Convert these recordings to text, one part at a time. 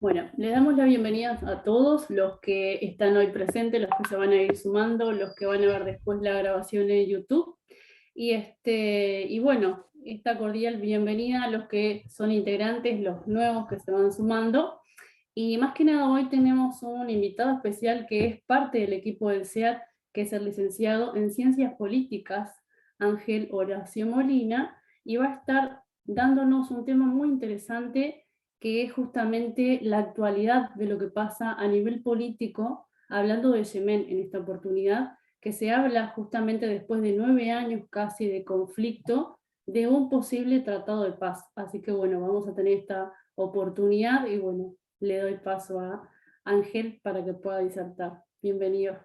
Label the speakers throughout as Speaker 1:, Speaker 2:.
Speaker 1: Bueno, les damos la bienvenida a todos los que están hoy presentes, los que se van a ir sumando, los que van a ver después la grabación en YouTube. Y bueno, esta cordial bienvenida a los que son integrantes, los nuevos que se van sumando. Y más que nada hoy tenemos un invitado especial que es parte del equipo del SEAT, que es el licenciado en Ciencias Políticas, Ángel Horacio Molina, y va a estar dándonos un tema muy interesante que es justamente la actualidad de lo que pasa a nivel político, hablando de Yemen en esta oportunidad, que se habla justamente después de 9 años casi de conflicto, de un posible tratado de paz. Así que bueno, vamos a tener esta oportunidad y bueno, le doy paso a Ángel para que pueda disertar. Bienvenido.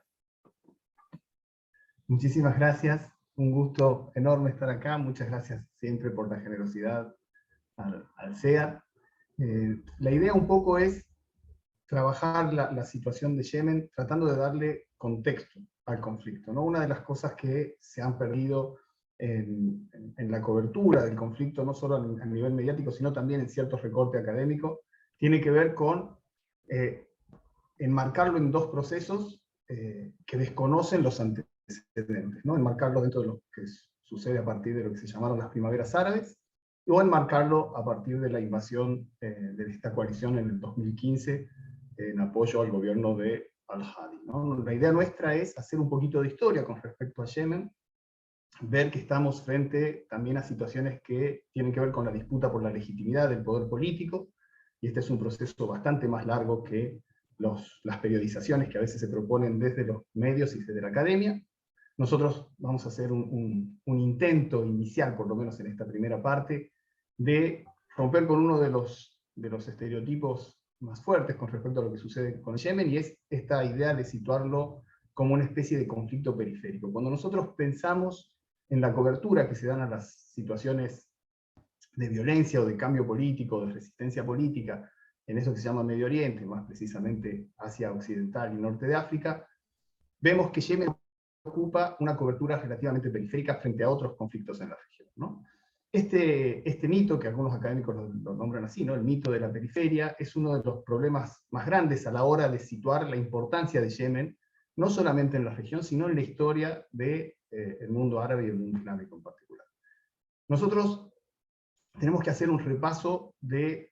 Speaker 2: Muchísimas gracias, un gusto enorme estar acá, muchas gracias siempre por la generosidad al SEAT. La idea un poco es trabajar la situación de Yemen tratando de darle contexto al conflicto, ¿no? Una de las cosas que se han perdido en la cobertura del conflicto, no solo a nivel mediático, sino también en ciertos recortes académicos, tiene que ver con enmarcarlo en dos procesos que desconocen los antecedentes, ¿no? Enmarcarlo dentro de lo que sucede a partir de lo que se llamaron las primaveras árabes, o enmarcarlo a partir de la invasión de esta coalición en el 2015 en apoyo al gobierno de Al-Hadi, ¿no? La idea nuestra es hacer un poquito de historia con respecto a Yemen, ver que estamos frente también a situaciones que tienen que ver con la disputa por la legitimidad del poder político, y este es un proceso bastante más largo que las periodizaciones que a veces se proponen desde los medios y desde la academia. Nosotros vamos a hacer un intento inicial, por lo menos en esta primera parte, de romper con uno de los estereotipos más fuertes con respecto a lo que sucede con Yemen, y es esta idea de situarlo como una especie de conflicto periférico. Cuando nosotros pensamos en la cobertura que se dan a las situaciones de violencia o de cambio político, de resistencia política, en eso que se llama Medio Oriente, más precisamente Asia Occidental y Norte de África, vemos que Yemen ocupa una cobertura relativamente periférica frente a otros conflictos en la región, ¿no? Este mito, que algunos académicos lo nombran así, ¿no? El mito de la periferia, es uno de los problemas más grandes a la hora de situar la importancia de Yemen, no solamente en la región, sino en la historia del mundo árabe y el mundo islámico en particular. Nosotros tenemos que hacer un repaso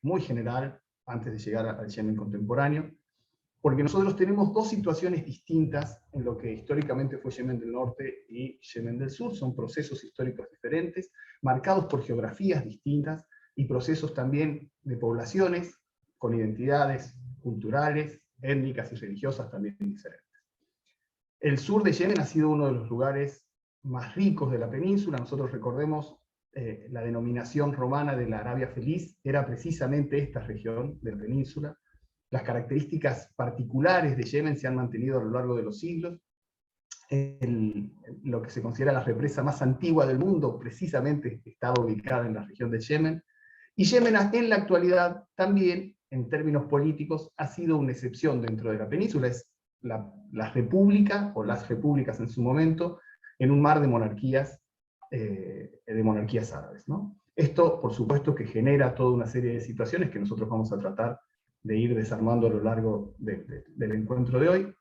Speaker 2: muy general antes de llegar al Yemen contemporáneo, porque nosotros tenemos dos situaciones distintas en lo que históricamente fue Yemen del Norte y Yemen del Sur. Son procesos históricos diferentes, marcados por geografías distintas y procesos también de poblaciones con identidades culturales, étnicas y religiosas también diferentes. El sur de Yemen ha sido uno de los lugares más ricos de la península. Nosotros recordemos la denominación romana de la Arabia Feliz, era precisamente esta región de la península. Las características particulares de Yemen se han mantenido a lo largo de los siglos. Lo que se considera la represa más antigua del mundo precisamente estaba ubicada en la región de Yemen. Y Yemen en la actualidad también, en términos políticos, ha sido una excepción dentro de la península. Es la república, o las repúblicas en su momento, en un mar de monarquías árabes, ¿no? Esto, por supuesto, que genera toda una serie de situaciones que nosotros vamos a tratar de ir desarmando a lo largo del encuentro de hoy.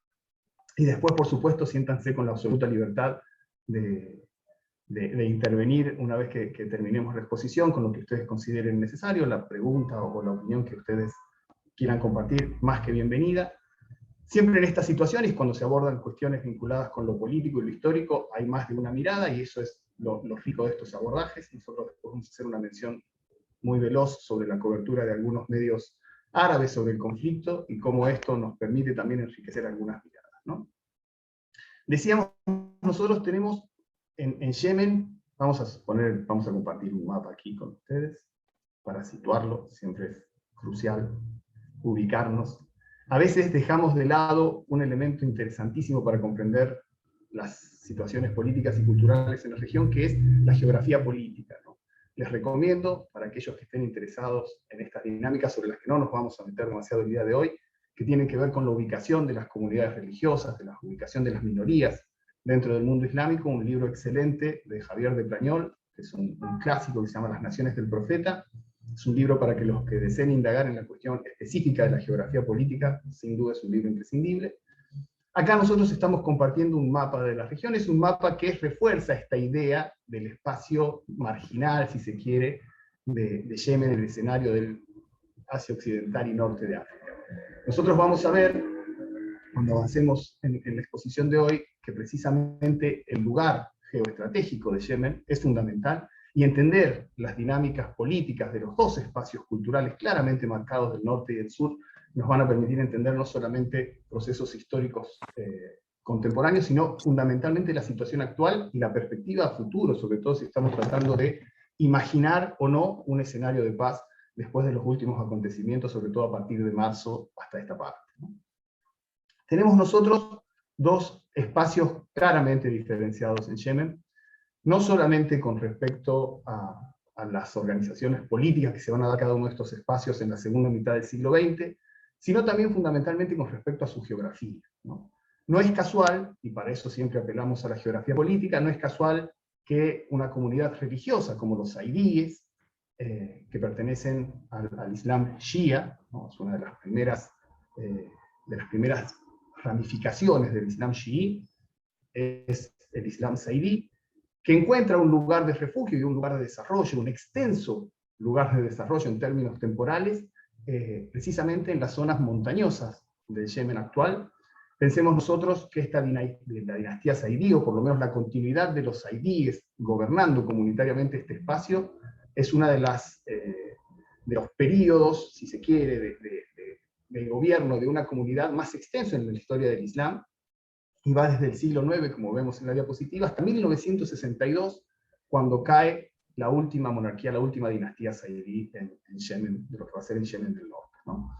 Speaker 2: Y después, por supuesto, siéntanse con la absoluta libertad de intervenir una vez que terminemos la exposición, con lo que ustedes consideren necesario, la pregunta o la opinión que ustedes quieran compartir, más que bienvenida. Siempre en estas situaciones, cuando se abordan cuestiones vinculadas con lo político y lo histórico, hay más de una mirada, y eso es lo rico de estos abordajes. Nosotros después vamos a hacer una mención muy veloz sobre la cobertura de algunos medios árabes sobre el conflicto, y cómo esto nos permite también enriquecer algunas miradas, ¿no? Decíamos, nosotros tenemos en Yemen, vamos a compartir un mapa aquí con ustedes, para situarlo, siempre es crucial ubicarnos. A veces dejamos de lado un elemento interesantísimo para comprender las situaciones políticas y culturales en la región, que es la geografía política, ¿no? Les recomiendo, para aquellos que estén interesados en estas dinámicas, sobre las que no nos vamos a meter demasiado el día de hoy, que tienen que ver con la ubicación de las comunidades religiosas, de la ubicación de las minorías dentro del mundo islámico, un libro excelente de Javier de Plañol, que es un clásico que se llama Las Naciones del Profeta, Es un libro para que los que deseen indagar en la cuestión específica de la geografía política, sin duda es un libro imprescindible. Acá nosotros estamos compartiendo un mapa de la región, es un mapa que refuerza esta idea del espacio marginal, si se quiere, de Yemen, el escenario del Asia Occidental y norte de África. Nosotros vamos a ver, cuando avancemos en la exposición de hoy, que precisamente el lugar geoestratégico de Yemen es fundamental, y entender las dinámicas políticas de los dos espacios culturales claramente marcados del norte y del sur nos van a permitir entender no solamente procesos históricos contemporáneos, sino fundamentalmente la situación actual y la perspectiva a futuro, sobre todo si estamos tratando de imaginar o no un escenario de paz después de los últimos acontecimientos, sobre todo a partir de marzo hasta esta parte. Tenemos nosotros dos espacios claramente diferenciados en Yemen, no solamente con respecto a las organizaciones políticas que se van a dar cada uno de estos espacios en la segunda mitad del siglo XX, sino también fundamentalmente con respecto a su geografía, ¿no? No es casual, y para eso siempre apelamos a la geografía política, no es casual que una comunidad religiosa como los zaidíes, que pertenecen al Islam Shia, ¿no? Es una de las primeras ramificaciones del Islam Shií, es el Islam Zaidí, que encuentra un lugar de refugio y un lugar de desarrollo, un extenso lugar de desarrollo en términos temporales, precisamente en las zonas montañosas del Yemen actual. Pensemos nosotros que la dinastía Zaidí, o por lo menos la continuidad de los zaidíes gobernando comunitariamente este espacio, es una de los periodos, si se quiere, del gobierno de una comunidad más extenso en la historia del Islam, y va desde el siglo IX, como vemos en la diapositiva, hasta 1962, cuando cae la última monarquía, la última dinastía Zaidí en Yemen, de lo que va a ser en Yemen del Norte, ¿no?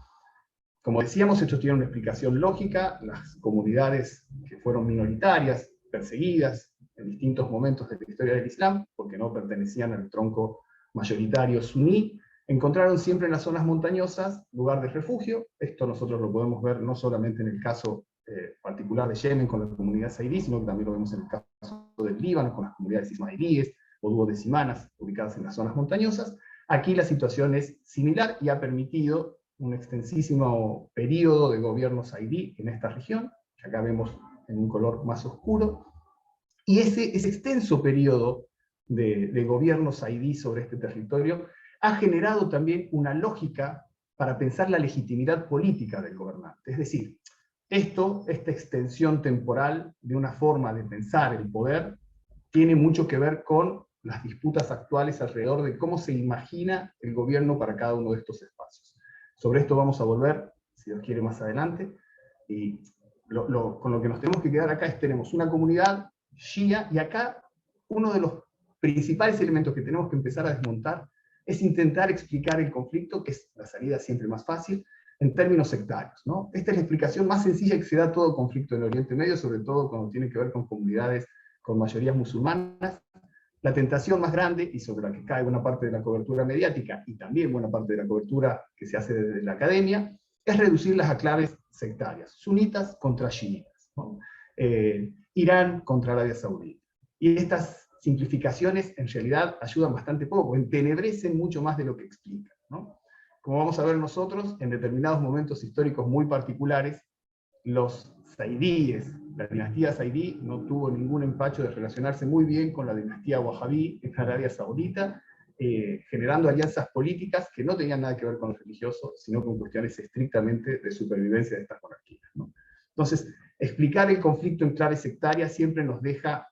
Speaker 2: Como decíamos, esto tiene una explicación lógica. Las comunidades que fueron minoritarias, perseguidas en distintos momentos de la historia del Islam, porque no pertenecían al tronco mayoritario suní, encontraron siempre en las zonas montañosas lugar de refugio. Esto nosotros lo podemos ver no solamente en el caso particular de Yemen con la comunidad zaidí, sino que también lo vemos en el caso del Líbano con las comunidades ismailíes o duodecimanas ubicadas en las zonas montañosas. Aquí la situación es similar y ha permitido un extensísimo periodo de gobierno zaidí en esta región, que acá vemos en un color más oscuro, y ese extenso periodo de gobierno zaidí sobre este territorio ha generado también una lógica para pensar la legitimidad política del gobernante. Es decir, esta extensión temporal de una forma de pensar el poder tiene mucho que ver con las disputas actuales alrededor de cómo se imagina el gobierno para cada uno de estos espacios. Sobre esto vamos a volver, si Dios quiere, más adelante, y con lo que nos tenemos que quedar acá es tenemos una comunidad shia, y acá uno de los principales elementos que tenemos que empezar a desmontar es intentar explicar el conflicto, que es la salida siempre más fácil, en términos sectarios, ¿no? Esta es la explicación más sencilla que se da a todo conflicto en Oriente Medio, sobre todo cuando tiene que ver con comunidades con mayorías musulmanas. La tentación más grande, y sobre la que cae buena parte de la cobertura mediática, y también buena parte de la cobertura que se hace desde la academia, es reducirlas a claves sectarias, sunitas contra chiitas, ¿no? Irán contra Arabia Saudita. Y estas simplificaciones en realidad ayudan bastante poco, entenebrecen mucho más de lo que explican, ¿no? Como vamos a ver nosotros, en determinados momentos históricos muy particulares, los zaidíes, la dinastía zaidí no tuvo ningún empacho de relacionarse muy bien con la dinastía wahhabí en Arabia Saudita, generando alianzas políticas que no tenían nada que ver con lo religioso, sino con cuestiones estrictamente de supervivencia de estas monarquías, ¿no? Entonces, explicar el conflicto en clave sectaria siempre nos deja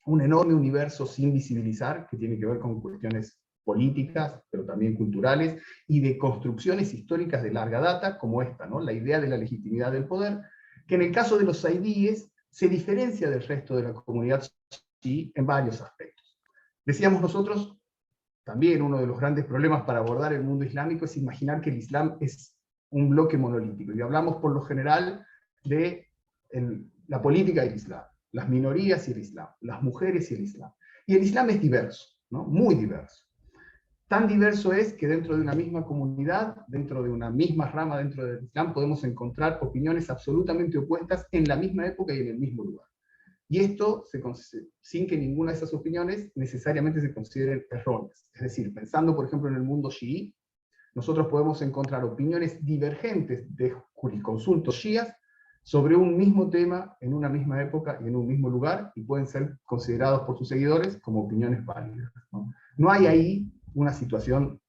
Speaker 2: un enorme universo sin visibilizar, que tiene que ver con cuestiones políticas, pero también culturales, y de construcciones históricas de larga data, como esta, ¿no? La idea de la legitimidad del poder, que en el caso de los zaidíes se diferencia del resto de la comunidad chií en varios aspectos. Decíamos nosotros, también uno de los grandes problemas para abordar el mundo islámico es imaginar que el Islam es un bloque monolítico, y hablamos por lo general de la política del Islam, las minorías y el Islam, las mujeres y el Islam. Y el Islam es diverso, ¿no? Muy diverso. Tan diverso es que dentro de una misma comunidad, dentro de una misma rama dentro del Islam, podemos encontrar opiniones absolutamente opuestas en la misma época y en el mismo lugar. y esto sin que ninguna de esas opiniones necesariamente se consideren erróneas. Es decir, pensando por ejemplo en el mundo chií, nosotros podemos encontrar opiniones divergentes de jurisconsultos chiíes sobre un mismo tema en una misma época y en un mismo lugar, y pueden ser considerados por sus seguidores como opiniones válidas, ¿no? No hay ahí una situación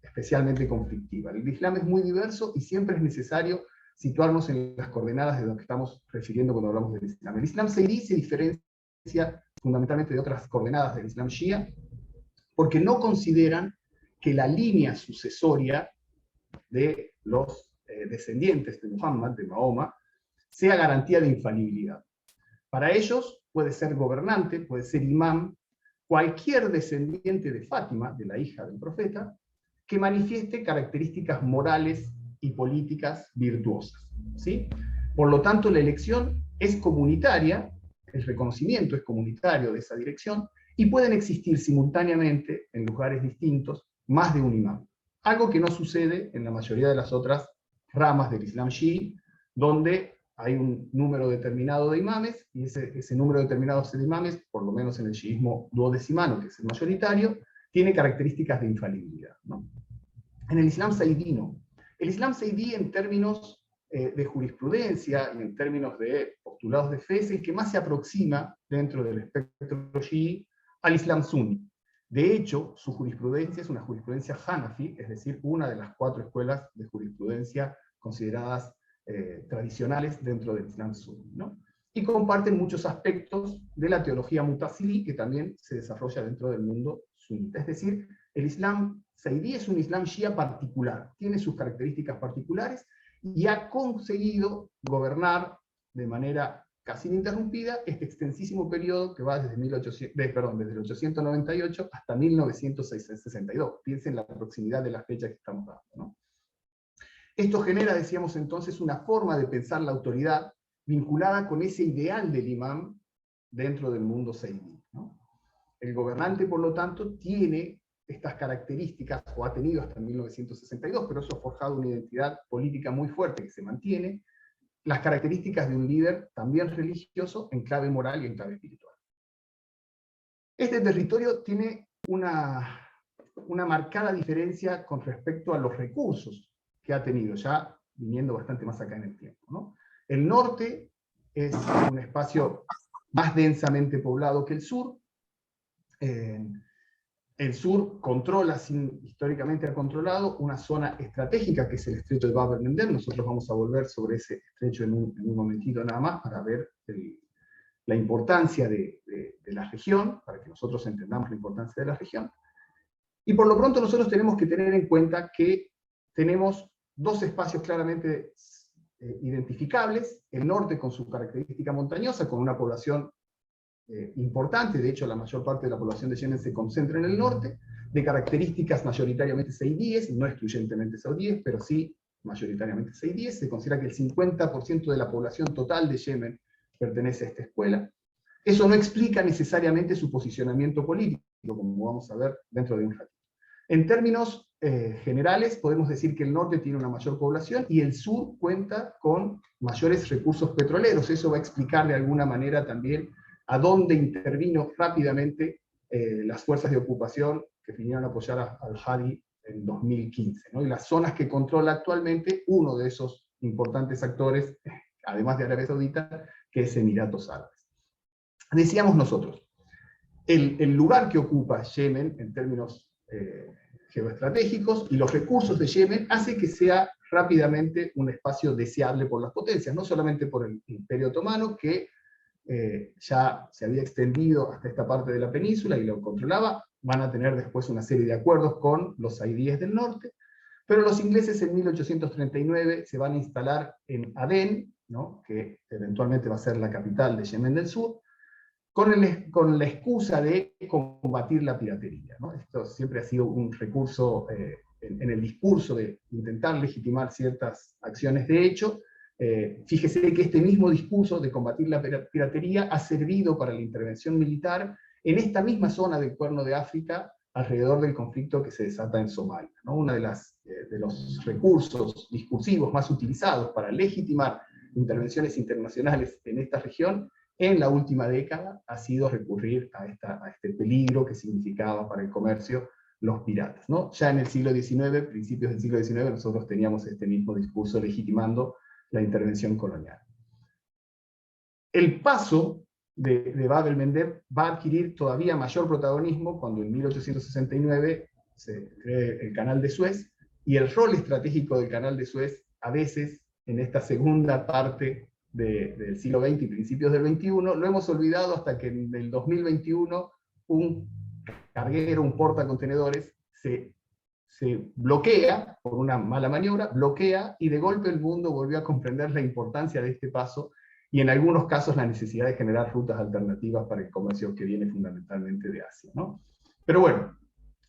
Speaker 2: especialmente conflictiva. El Islam es muy diverso y siempre es necesario situarnos en las coordenadas de lo que estamos refiriendo cuando hablamos del Islam. El Islam Zaidí se diferencia fundamentalmente de otras coordenadas del Islam Shia, porque no consideran que la línea sucesoria de los descendientes de Muhammad, de Mahoma, sea garantía de infalibilidad. Para ellos puede ser gobernante, puede ser imán, cualquier descendiente de Fátima, de la hija del profeta, que manifieste características morales y políticas virtuosas, ¿sí? Por lo tanto, la elección es comunitaria, el reconocimiento es comunitario de esa dirección, y pueden existir simultáneamente en lugares distintos más de un imán. Algo que no sucede en la mayoría de las otras ramas del Islam Shií, donde hay un número determinado de imames, y ese número determinado de imames, por lo menos en el chiismo duodecimano, que es el mayoritario, tiene características de infalibilidad, ¿no? En el Islam Zaidí no. El Islam Zaidí, en términos de jurisprudencia y en términos de postulados de fe, es el que más se aproxima dentro del espectro chií al Islam Sunni. De hecho, su jurisprudencia es una jurisprudencia Hanafi, es decir, una de las 4 escuelas de jurisprudencia consideradas tradicionales dentro del Islam Sunni, ¿no? Y comparten muchos aspectos de la teología Mu'tazili que también se desarrolla dentro del mundo sunita. Es decir, el Islam Zaidí es un Islam Shia particular, tiene sus características particulares y ha conseguido gobernar de manera casi ininterrumpida este extensísimo periodo que va desde el 898 hasta 1962. Piensen en la proximidad de la fecha que estamos dando, ¿no? Esto genera, decíamos entonces, una forma de pensar la autoridad vinculada con ese ideal del imán dentro del mundo zaidí, ¿no? El gobernante, por lo tanto, tiene estas características, o ha tenido hasta 1962, pero eso ha forjado una identidad política muy fuerte que se mantiene, las características de un líder también religioso en clave moral y en clave espiritual. Este territorio tiene una marcada diferencia con respecto a los recursos que ha tenido, ya viniendo bastante más acá en el tiempo, ¿no? El norte es un espacio más densamente poblado que el sur. El sur controla, históricamente ha controlado, una zona estratégica que es el estrecho de Bab el-Mandeb. Nosotros vamos a volver sobre ese estrecho en un momentito nada más para ver la importancia de la región, para que nosotros entendamos la importancia de la región. Y por lo pronto nosotros tenemos que tener en cuenta que tenemos 2 espacios claramente identificables, el norte con su característica montañosa, con una población importante, de hecho la mayor parte de la población de Yemen se concentra en el norte, de características mayoritariamente saudíes, no excluyentemente saudíes, pero sí mayoritariamente saudíes. Se considera que el 50% de la población total de Yemen pertenece a esta escuela. Eso no explica necesariamente su posicionamiento político, como vamos a ver dentro de un ratito. En términos generales, podemos decir que el norte tiene una mayor población y el sur cuenta con mayores recursos petroleros. Eso va a explicar de alguna manera también a dónde intervino rápidamente las fuerzas de ocupación que vinieron a apoyar al Hadi en 2015, ¿no? Y las zonas que controla actualmente uno de esos importantes actores, además de Arabia Saudita, que es Emiratos Árabes. Decíamos nosotros, el lugar que ocupa Yemen en términos geoestratégicos y los recursos de Yemen hace que sea rápidamente un espacio deseable por las potencias, no solamente por el Imperio Otomano, que ya se había extendido hasta esta parte de la península y lo controlaba. Van a tener después una serie de acuerdos con los saidíes del norte, pero los ingleses en 1839 se van a instalar en Adén, ¿no?, que eventualmente va a ser la capital de Yemen del Sur, con la excusa de combatir la piratería, ¿no? Esto siempre ha sido un recurso en el discurso de intentar legitimar ciertas acciones de hecho. Fíjese que este mismo discurso de combatir la piratería ha servido para la intervención militar en esta misma zona del Cuerno de África, alrededor del conflicto que se desata en Somalia, ¿no? Uno de los recursos discursivos más utilizados para legitimar intervenciones internacionales en esta región en la última década ha sido recurrir a este peligro que significaba para el comercio los piratas, ¿no? Ya en el siglo XIX, principios del siglo XIX, nosotros teníamos este mismo discurso legitimando la intervención colonial. El paso de Bab el-Mandeb va a adquirir todavía mayor protagonismo cuando en 1869 se cree el Canal de Suez, y el rol estratégico del Canal de Suez, a veces, en esta segunda parte del siglo XX y principios del XXI, lo hemos olvidado hasta que en el 2021 un carguero, un portacontenedores, se bloquea por una mala maniobra, bloquea, y de golpe el mundo volvió a comprender la importancia de este paso, y en algunos casos la necesidad de generar rutas alternativas para el comercio que viene fundamentalmente de Asia, ¿no? Pero bueno,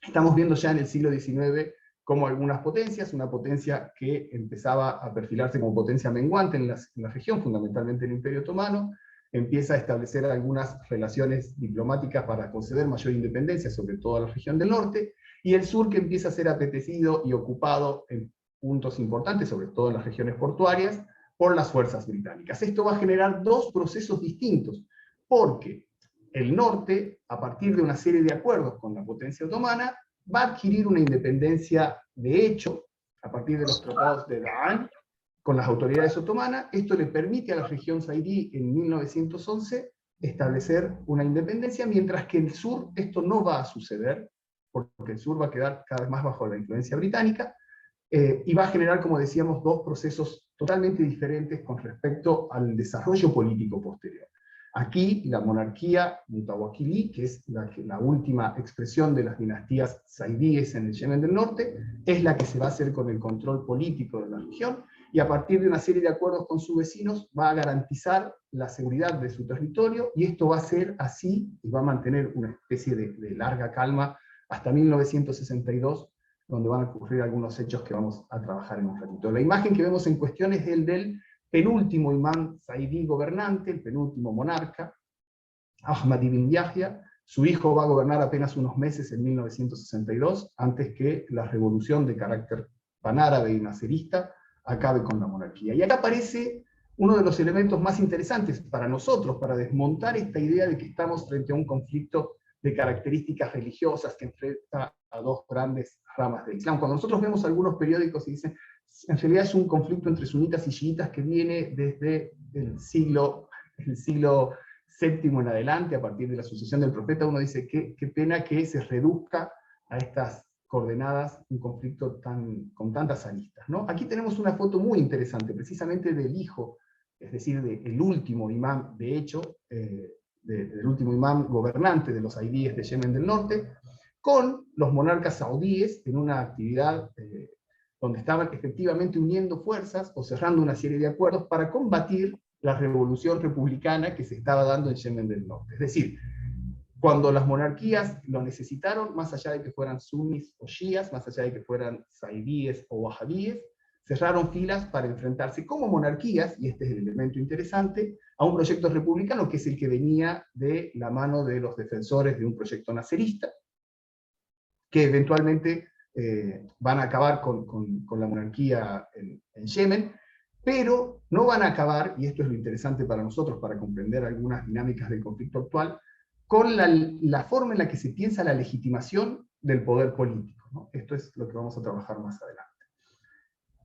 Speaker 2: estamos viendo ya en el siglo XIX como algunas potencias, una potencia que empezaba a perfilarse como potencia menguante en la región, fundamentalmente el Imperio Otomano, empieza a establecer algunas relaciones diplomáticas para conceder mayor independencia, sobre todo a la región del norte, y el sur, que empieza a ser apetecido y ocupado en puntos importantes, sobre todo en las regiones portuarias, por las fuerzas británicas. Esto va a generar dos procesos distintos, porque el norte, a partir de una serie de acuerdos con la potencia otomana, va a adquirir una independencia de hecho, a partir de los tratados de Daan, con las autoridades otomanas. Esto le permite a la región saidí en 1911 establecer una independencia, mientras que en el sur esto no va a suceder, porque el sur va a quedar cada vez más bajo la influencia británica, y va a generar, como decíamos, dos procesos totalmente diferentes con respecto al desarrollo político posterior. Aquí la monarquía mutawakili, que es la última expresión de las dinastías saidíes en el Yemen del Norte, es la que se va a hacer con el control político de la región, y a partir de una serie de acuerdos con sus vecinos va a garantizar la seguridad de su territorio, y esto va a ser así, y va a mantener una especie de larga calma hasta 1962, donde van a ocurrir algunos hechos que vamos a trabajar en un ratito. La imagen que vemos en cuestión es el del penúltimo imán saidí gobernante, el penúltimo monarca, Ahmad ibn Yahya. Su hijo va a gobernar apenas unos meses en 1962, antes que la revolución de carácter panárabe y nacerista acabe con la monarquía. Y acá aparece uno de los elementos más interesantes para nosotros, para desmontar esta idea de que estamos frente a un conflicto de características religiosas que enfrenta a dos grandes ramas del Islam. Cuando nosotros vemos algunos periódicos y dicen, en realidad es un conflicto entre sunitas y chiitas que viene desde el siglo VII en adelante, a partir de la sucesión del profeta, uno dice, qué pena que se reduzca a estas coordenadas un conflicto con tantas aristas, ¿no? Aquí tenemos una foto muy interesante, precisamente del hijo, es decir, del último imán, de hecho, del último imán gobernante de los saidíes de Yemen del Norte, con los monarcas saudíes en una actividad donde estaban efectivamente uniendo fuerzas o cerrando una serie de acuerdos para combatir la revolución republicana que se estaba dando en Yemen del Norte. Es decir, cuando las monarquías lo necesitaron, más allá de que fueran sunnis o shias, más allá de que fueran saidíes o wahabíes, cerraron filas para enfrentarse como monarquías, y este es el elemento interesante, a un proyecto republicano que es el que venía de la mano de los defensores de un proyecto nacerista, que eventualmente van a acabar con la monarquía en Yemen, pero no van a acabar, y esto es lo interesante para nosotros, para comprender algunas dinámicas del conflicto actual, con la forma en la que se piensa la legitimación del poder político, ¿no? Esto es lo que vamos a trabajar más adelante.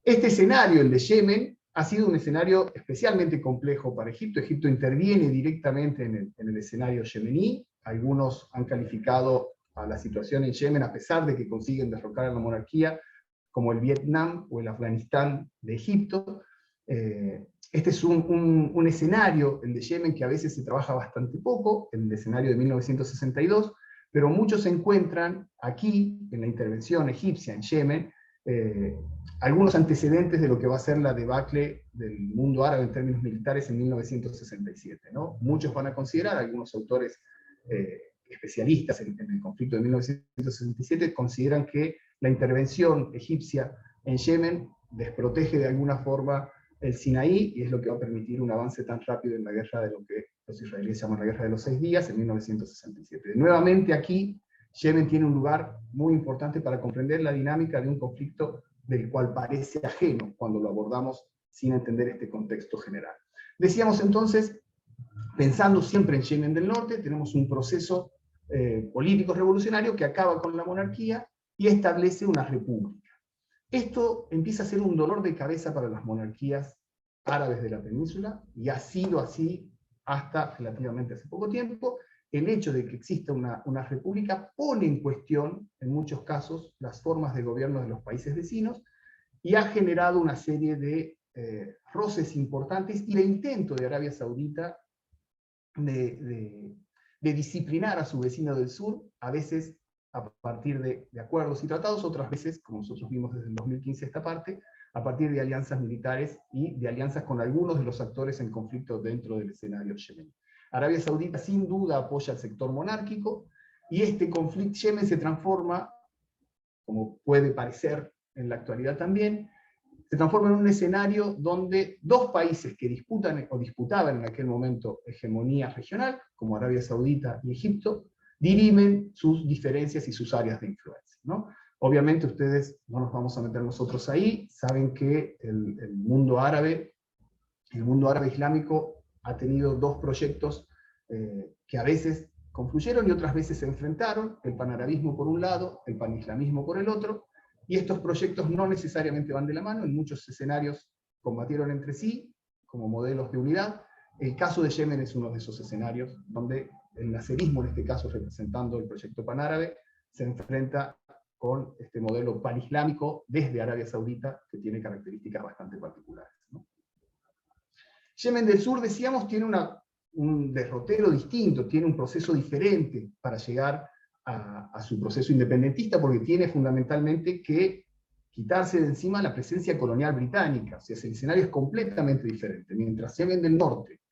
Speaker 2: Este escenario, el de Yemen, ha sido un escenario especialmente complejo para Egipto. Egipto interviene directamente en el escenario yemení. Algunos han calificado a la situación en Yemen, a pesar de que consiguen derrocar a la monarquía, como el Vietnam o el Afganistán de Egipto. Este es un escenario, el de Yemen, que a veces se trabaja bastante poco, el escenario de 1962, pero muchos encuentran aquí, en la intervención egipcia en Yemen, algunos antecedentes de lo que va a ser la debacle del mundo árabe en términos militares en 1967, ¿no? Muchos van a considerar, algunos autores especialistas en el conflicto de 1967, consideran que la intervención egipcia en Yemen desprotege de alguna forma el Sinaí, y es lo que va a permitir un avance tan rápido en la guerra de lo que los israelíes llaman la Guerra de los 6 días, en 1967. Nuevamente aquí, Yemen tiene un lugar muy importante para comprender la dinámica de un conflicto del cual parece ajeno cuando lo abordamos sin entender este contexto general. Decíamos entonces pensando siempre en Yemen del Norte, tenemos un proceso político revolucionario que acaba con la monarquía y establece una república. Esto empieza a ser un dolor de cabeza para las monarquías árabes de la península, y ha sido así hasta relativamente hace poco tiempo. El hecho de que exista una república pone en cuestión, en muchos casos, las formas de gobierno de los países vecinos, y ha generado una serie de roces importantes y de intento de Arabia Saudita de disciplinar a su vecino del sur, a veces a partir de acuerdos y tratados, otras veces, como nosotros vimos desde el 2015 esta parte, a partir de alianzas militares y de alianzas con algunos de los actores en conflicto dentro del escenario yemení. Arabia Saudita sin duda apoya al sector monárquico, y este conflicto Yemen se transforma, como puede parecer en la actualidad también, se transforma en un escenario donde dos países que disputan o disputaban en aquel momento hegemonía regional, como Arabia Saudita y Egipto, dirimen sus diferencias y sus áreas de influencia, ¿no? Obviamente ustedes, no nos vamos a meter nosotros ahí, saben que el mundo árabe islámico ha tenido dos proyectos que a veces confluyeron y otras veces se enfrentaron, el panarabismo por un lado, el panislamismo por el otro, y estos proyectos no necesariamente van de la mano, en muchos escenarios combatieron entre sí como modelos de unidad. El caso de Yemen es uno de esos escenarios, donde el naserismo, en este caso representando el proyecto panárabe, se enfrenta con este modelo panislámico desde Arabia Saudita, que tiene características bastante particulares, ¿no? Yemen del Sur, decíamos, tiene un derrotero distinto, tiene un proceso diferente para llegar a su proceso independentista, porque tiene fundamentalmente que quitarse de encima la presencia colonial británica. O sea, el escenario es completamente diferente. Mientras Yemen del Norte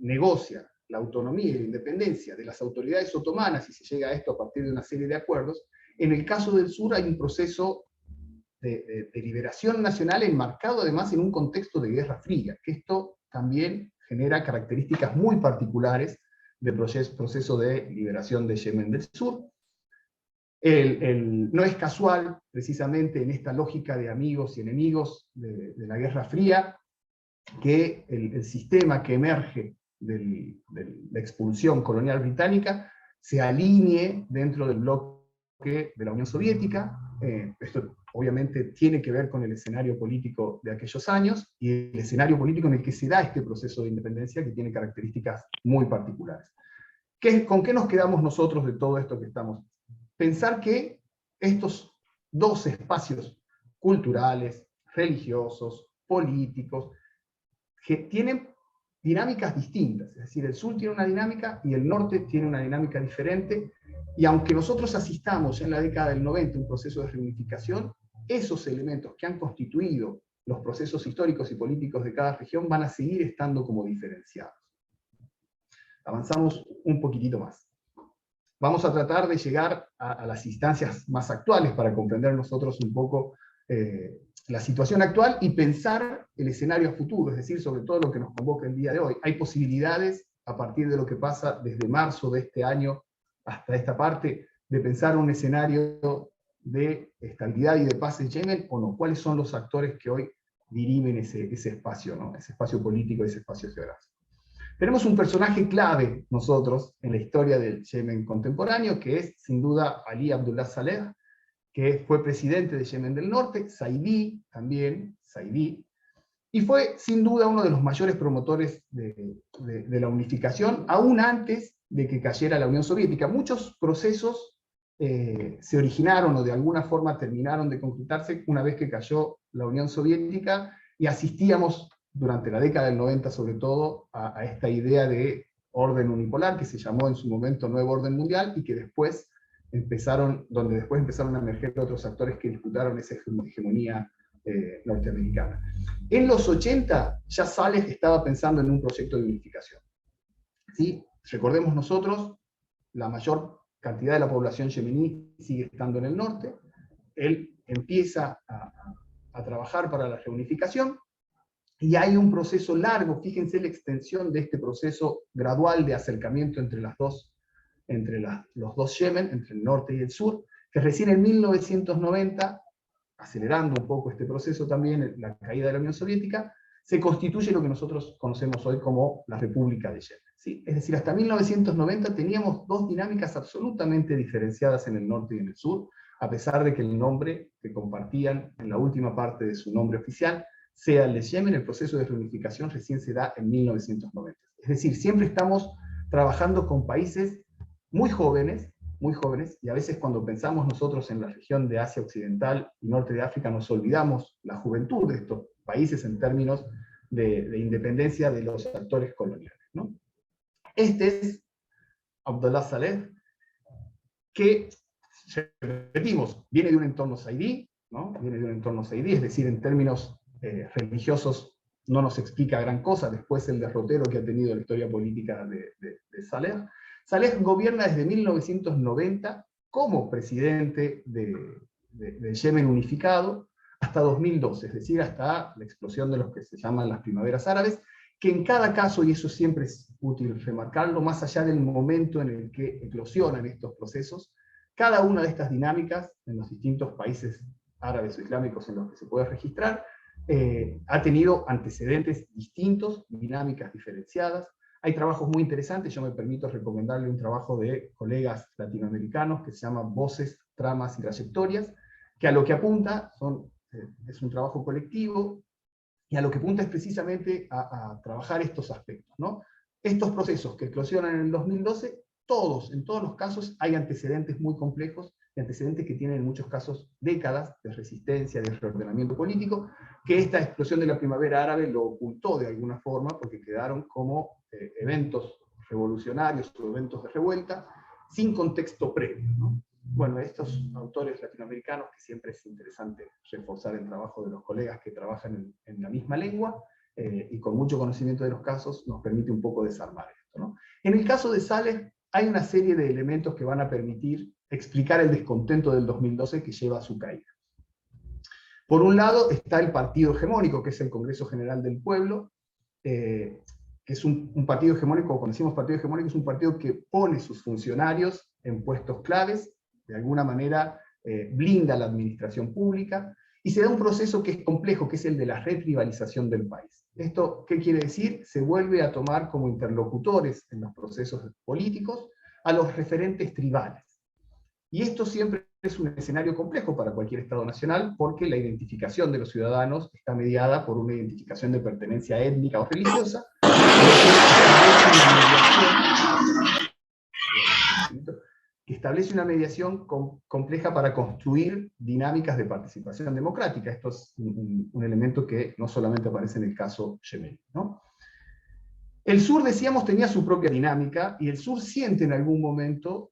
Speaker 2: negocia la autonomía y la independencia de las autoridades otomanas, y se llega a esto a partir de una serie de acuerdos, en el caso del sur hay un proceso de liberación nacional enmarcado además en un contexto de Guerra Fría, que esto también genera características muy particulares del proceso de liberación de Yemen del Sur. No es casual, precisamente en esta lógica de amigos y enemigos de la Guerra Fría, que el sistema que emerge de la expulsión colonial británica se alinee dentro del bloque de la Unión Soviética. Esto obviamente tiene que ver con el escenario político de aquellos años, y el escenario político en el que se da este proceso de independencia, que tiene características muy particulares. ¿Con qué nos quedamos nosotros de todo esto que estamos? Pensar que estos dos espacios culturales, religiosos, políticos, que tienen dinámicas distintas, es decir, el sur tiene una dinámica y el norte tiene una dinámica diferente, y aunque nosotros asistamos en la década del 90 a un proceso de reunificación, esos elementos que han constituido los procesos históricos y políticos de cada región van a seguir estando como diferenciados. Avanzamos un poquitito más. Vamos a tratar de llegar a las instancias más actuales para comprender nosotros un poco la situación actual y pensar el escenario a futuro, es decir, sobre todo lo que nos convoca el día de hoy. Hay posibilidades, a partir de lo que pasa desde marzo de este año hasta esta parte, de pensar un escenario de estabilidad y de paz en Yemen, o no. ¿Cuáles son los actores que hoy dirimen ese espacio, ¿no? Ese espacio político, ese espacio geográfico? Tenemos un personaje clave nosotros en la historia del Yemen contemporáneo, que es sin duda Ali Abdullah Saleh, que fue presidente de Yemen del Norte, Saidí también, y fue sin duda uno de los mayores promotores de la unificación, aún antes de que cayera la Unión Soviética. Muchos procesos se originaron o de alguna forma terminaron de concretarse una vez que cayó la Unión Soviética, y asistíamos durante la década del 90 sobre todo a esta idea de orden unipolar, que se llamó en su momento Nuevo Orden Mundial, y que después empezaron a emerger otros actores que disputaron esa hegemonía norteamericana. En los 80 ya Saleh estaba pensando en un proyecto de unificación. ¿Sí? Recordemos nosotros, la mayor cantidad de la población yemení sigue estando en el norte. Él empieza a trabajar para la reunificación, y hay un proceso largo, fíjense la extensión de este proceso gradual de acercamiento entre los dos Yemen, entre el norte y el sur, que recién en 1990, acelerando un poco este proceso también, la caída de la Unión Soviética, se constituye lo que nosotros conocemos hoy como la República de Yemen, ¿sí? Es decir, hasta 1990 teníamos dos dinámicas absolutamente diferenciadas en el norte y en el sur, a pesar de que el nombre que compartían en la última parte de su nombre oficial sea el de Yemen. El proceso de reunificación recién se da en 1990. Es decir, siempre estamos trabajando con países muy jóvenes, y a veces cuando pensamos nosotros en la región de Asia Occidental y Norte de África nos olvidamos la juventud de estos países en términos de independencia de los actores coloniales, ¿no? Este es Abdullah Saleh, que, repetimos, viene de un entorno zaidí, ¿no? Viene de un entorno zaidí, es decir, en términos religiosos no nos explica gran cosa, después el derrotero que ha tenido la historia política de Saleh. Saleh gobierna desde 1990 como presidente de Yemen unificado hasta 2012, es decir, hasta la explosión de los que se llaman las primaveras árabes, que en cada caso, y eso siempre es útil remarcarlo, más allá del momento en el que eclosionan estos procesos, cada una de estas dinámicas en los distintos países árabes o islámicos en los que se puede registrar, ha tenido antecedentes distintos, dinámicas diferenciadas. Hay trabajos muy interesantes, yo me permito recomendarle un trabajo de colegas latinoamericanos que se llama Voces, Tramas y Trayectorias, que a lo que apunta es un trabajo colectivo, y a lo que apunta es precisamente a trabajar estos aspectos, ¿no? Estos procesos que eclosionan en el 2012, en todos los casos hay antecedentes muy complejos, y antecedentes que tienen en muchos casos décadas de resistencia, de reordenamiento político, que esta explosión de la primavera árabe lo ocultó de alguna forma, porque quedaron como eventos revolucionarios o eventos de revuelta, sin contexto previo, ¿no? Bueno, estos autores latinoamericanos, que siempre es interesante reforzar el trabajo de los colegas que trabajan en la misma lengua, y con mucho conocimiento de los casos, nos permite un poco desarmar esto, ¿no? En el caso de Saleh, hay una serie de elementos que van a permitir explicar el descontento del 2012 que lleva a su caída. Por un lado está el partido hegemónico, que es el Congreso General del Pueblo, que es un partido hegemónico, cuando decimos partido hegemónico, es un partido que pone sus funcionarios en puestos claves, de alguna manera blinda la administración pública, y se da un proceso que es complejo, que es el de la retribalización del país. ¿Esto qué quiere decir? Se vuelve a tomar como interlocutores en los procesos políticos a los referentes tribales. Y esto siempre es un escenario complejo para cualquier Estado nacional, porque la identificación de los ciudadanos está mediada por una identificación de pertenencia étnica o religiosa, que establece una mediación compleja para construir dinámicas de participación democrática. Esto es un elemento que no solamente aparece en el caso yemení, ¿no? El sur, decíamos, tenía su propia dinámica, y el sur siente en algún momento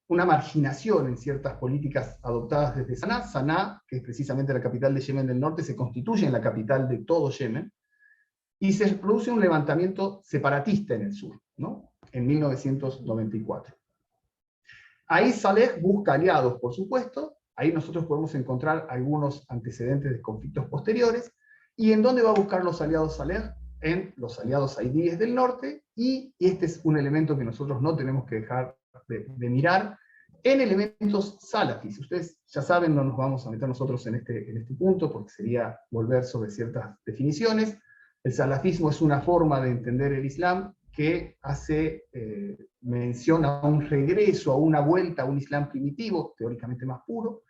Speaker 2: una marginación en ciertas políticas adoptadas desde Saná. Saná, que es precisamente la capital de Yemen del Norte, se constituye en la capital de todo Yemen, y se produce un levantamiento separatista en el sur, ¿no? En 1994. Ahí Saleh busca aliados, por supuesto, ahí nosotros podemos encontrar algunos antecedentes de conflictos posteriores, y ¿en dónde va a buscar los aliados Saleh? En los aliados zaidíes del norte, y este es un elemento que nosotros no tenemos que dejar de mirar, en elementos salafis. Ustedes ya saben, no nos vamos a meter nosotros en este punto, porque sería volver sobre ciertas definiciones. El salafismo es una forma de entender el Islam que hace mención a un regreso, a una vuelta a un Islam primitivo, teóricamente más puro.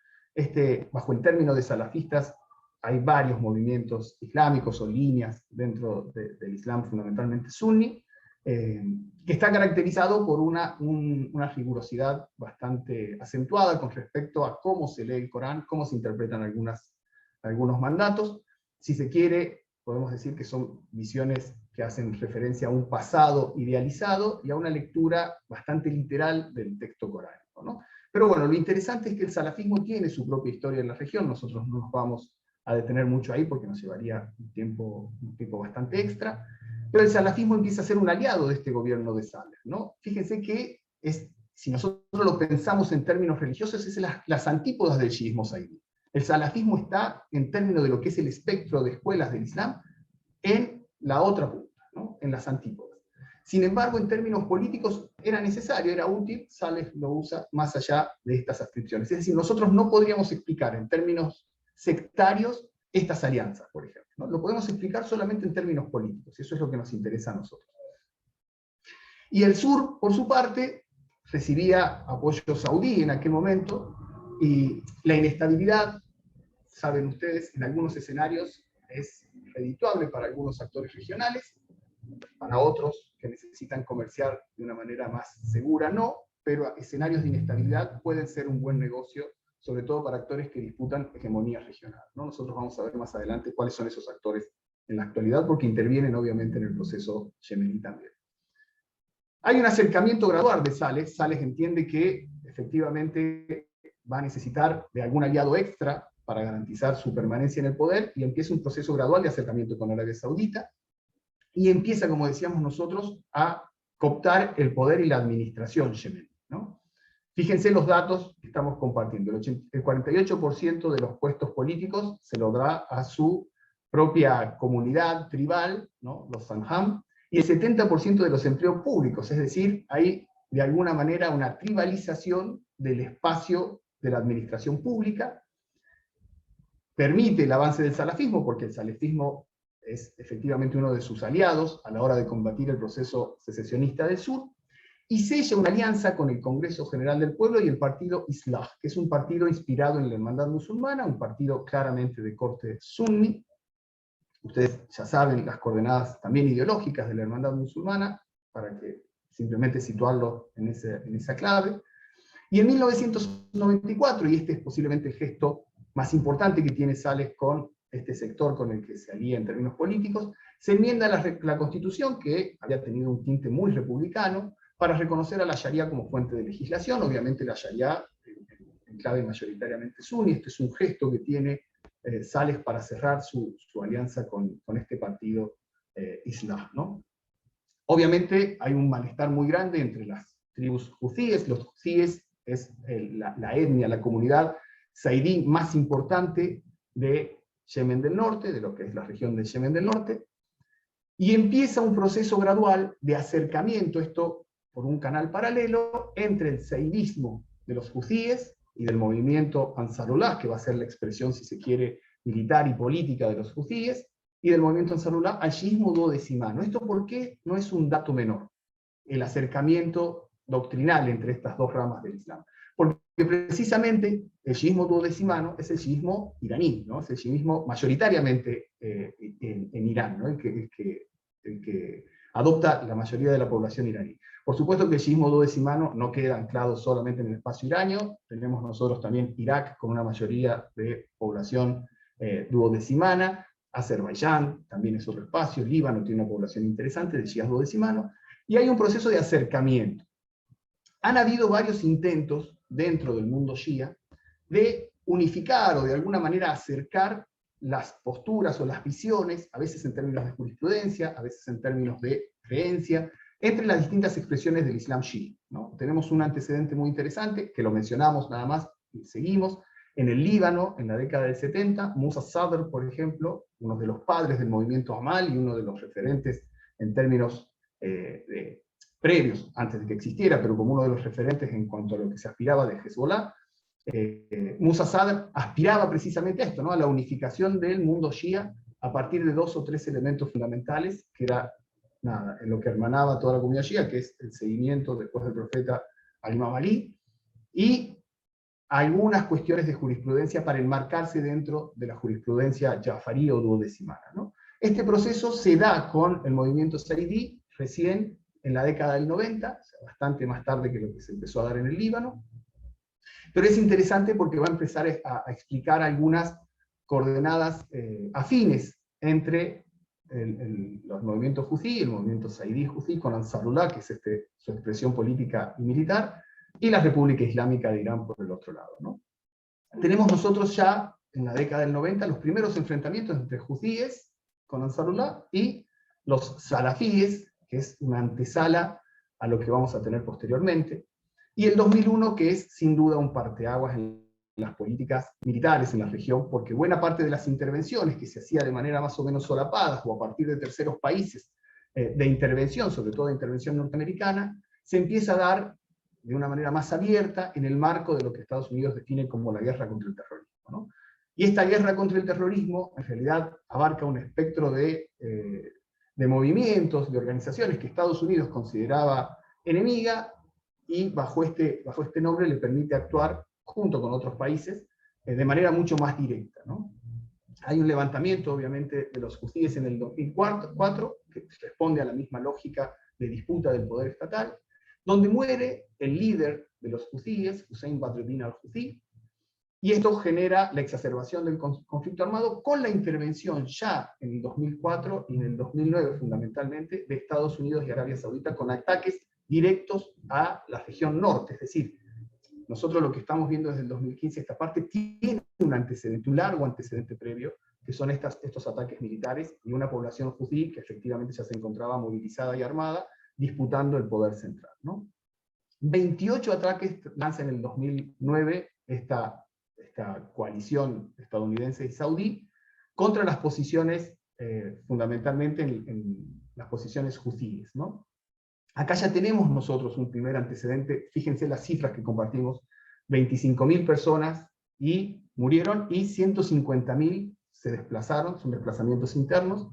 Speaker 2: Bajo el término de salafistas hay varios movimientos islámicos o líneas dentro del Islam fundamentalmente suní, que está caracterizado por una rigurosidad bastante acentuada con respecto a cómo se lee el Corán, cómo se interpretan algunos mandatos. Si se quiere, podemos decir que son visiones que hacen referencia a un pasado idealizado y a una lectura bastante literal del texto coránico, ¿no? Pero bueno, lo interesante es que el salafismo tiene su propia historia en la región. Nosotros no nos vamos a detener mucho ahí porque nos llevaría un tiempo bastante extra, pero el salafismo empieza a ser un aliado de este gobierno de Saleh, ¿no? Fíjense que si nosotros lo pensamos en términos religiosos, es las antípodas del chiismo zaidí. El salafismo está, en términos de lo que es el espectro de escuelas del Islam, en la otra punta, ¿no? En las antípodas. Sin embargo, en términos políticos era necesario, era útil. Saleh lo usa más allá de estas adscripciones. Es decir, nosotros no podríamos explicar en términos sectarios estas alianzas, por ejemplo, ¿no? Lo podemos explicar solamente en términos políticos, y eso es lo que nos interesa a nosotros. Y el sur, por su parte, recibía apoyo saudí en aquel momento, y la inestabilidad, saben ustedes, en algunos escenarios es redituable para algunos actores regionales, para otros que necesitan comerciar de una manera más segura no, pero escenarios de inestabilidad pueden ser un buen negocio, sobre todo para actores que disputan hegemonía regional, ¿no? Nosotros vamos a ver más adelante cuáles son esos actores en la actualidad, porque intervienen obviamente en el proceso yemení también. Hay un acercamiento gradual de Saleh. Saleh entiende que efectivamente va a necesitar de algún aliado extra para garantizar su permanencia en el poder, y empieza un proceso gradual de acercamiento con Arabia Saudita, y empieza, como decíamos nosotros, a cooptar el poder y la administración yemení, ¿no? Fíjense los datos que estamos compartiendo. El 48% de los puestos políticos se lo da a su propia comunidad tribal, ¿no? Los Sanjam, y el 70% de los empleos públicos, es decir, hay de alguna manera una tribalización del espacio de la administración pública. Permite el avance del salafismo, porque el salafismo es efectivamente uno de sus aliados a la hora de combatir el proceso secesionista del sur, y sella una alianza con el Congreso General del Pueblo y el partido Islah, que es un partido inspirado en la Hermandad Musulmana, un partido claramente de corte sunni. Ustedes ya saben las coordenadas también ideológicas de la Hermandad Musulmana, para que simplemente situarlo en esa clave. Y en 1994, y este es posiblemente el gesto más importante que tiene Saleh con este sector con el que se alía en términos políticos, se enmienda la Constitución, que había tenido un tinte muy republicano, para reconocer a la Sharia como fuente de legislación. Obviamente la Sharia en clave mayoritariamente sunni. Este es un gesto que tiene Saleh para cerrar su alianza con este partido Islah, ¿no? Obviamente hay un malestar muy grande entre las tribus huzíes. Los huzíes es la etnia, la comunidad saidí más importante de Yemen del Norte, de lo que es la región de Yemen del Norte, y empieza un proceso gradual de acercamiento, esto por un canal paralelo, entre el saidismo de los huzíes y del movimiento Ansarullah, que va a ser la expresión, si se quiere, militar y política de los huzíes, y del movimiento Ansarullah al chiismo duodecimano. ¿Esto por qué? No es un dato menor, el acercamiento doctrinal entre estas dos ramas del Islam. Porque precisamente el chiismo duodecimano es el chiismo iraní, ¿no? Es el chiismo mayoritariamente en Irán, ¿no? el que adopta la mayoría de la población iraní. Por supuesto que el chiismo duodecimano no queda anclado solamente en el espacio iraño. Tenemos nosotros también Irak con una mayoría de población duodecimana, Azerbaiyán también es otro espacio, Líbano tiene una población interesante de chiíes duodecimanos, y hay un proceso de acercamiento. Han habido varios intentos dentro del mundo shia de unificar o de alguna manera acercar las posturas o las visiones, a veces en términos de jurisprudencia, a veces en términos de creencia, entre las distintas expresiones del Islam chií, ¿no? Tenemos un antecedente muy interesante, que lo mencionamos nada más y seguimos. En el Líbano, en la década del 70, Musa Sadr, por ejemplo, uno de los padres del movimiento Amal y uno de los referentes en términos previos, antes de que existiera, pero como uno de los referentes en cuanto a lo que se aspiraba de Hezbollah, Musa Sadr aspiraba precisamente a esto, ¿no? A la unificación del mundo shia a partir de 2 o 3 elementos fundamentales, que era nada, en lo que hermanaba toda la comunidad shia, que es el seguimiento después del profeta al-Imam Ali, y algunas cuestiones de jurisprudencia para enmarcarse dentro de la jurisprudencia jafarí o duodecimana, ¿no? Este proceso se da con el movimiento saidí recién en la década del 90, o sea, bastante más tarde que lo que se empezó a dar en el Líbano, pero es interesante porque va a empezar a explicar algunas coordenadas afines entre los movimientos huzí, el movimiento saidí huzí con Ansarullah, que es su expresión política y militar, y la República Islámica de Irán por el otro lado, ¿no? Tenemos nosotros ya, en la década del 90, los primeros enfrentamientos entre huzíes con Ansarullah y los salafíes, que es una antesala a lo que vamos a tener posteriormente, y el 2001, que es sin duda un parteaguas en las políticas militares en la región, porque buena parte de las intervenciones que se hacía de manera más o menos solapadas o a partir de terceros países de intervención, sobre todo de intervención norteamericana, se empieza a dar de una manera más abierta en el marco de lo que Estados Unidos define como la guerra contra el terrorismo, ¿no? Y esta guerra contra el terrorismo en realidad abarca un espectro de movimientos, de organizaciones que Estados Unidos consideraba enemiga, y bajo este nombre le permite actuar junto con otros países de manera mucho más directa, ¿no? Hay un levantamiento, obviamente, de los husíes en el 2004, que responde a la misma lógica de disputa del poder estatal, donde muere el líder de los husíes, Hussein Badruddin al-Husí, y esto genera la exacerbación del conflicto armado con la intervención ya en el 2004 y en el 2009 fundamentalmente de Estados Unidos y Arabia Saudita con ataques directos a la región norte. Es decir, nosotros lo que estamos viendo desde el 2015, esta parte tiene un antecedente, un largo antecedente previo, que son estos ataques militares y una población judí que efectivamente ya se encontraba movilizada y armada, disputando el poder central, ¿no? 28 ataques lanza en el 2009 esta coalición estadounidense y saudí contra las posiciones, fundamentalmente en las posiciones husíes, ¿no? Acá ya tenemos nosotros un primer antecedente, fíjense las cifras que compartimos, 25.000 personas y murieron y 150.000 se desplazaron, son desplazamientos internos.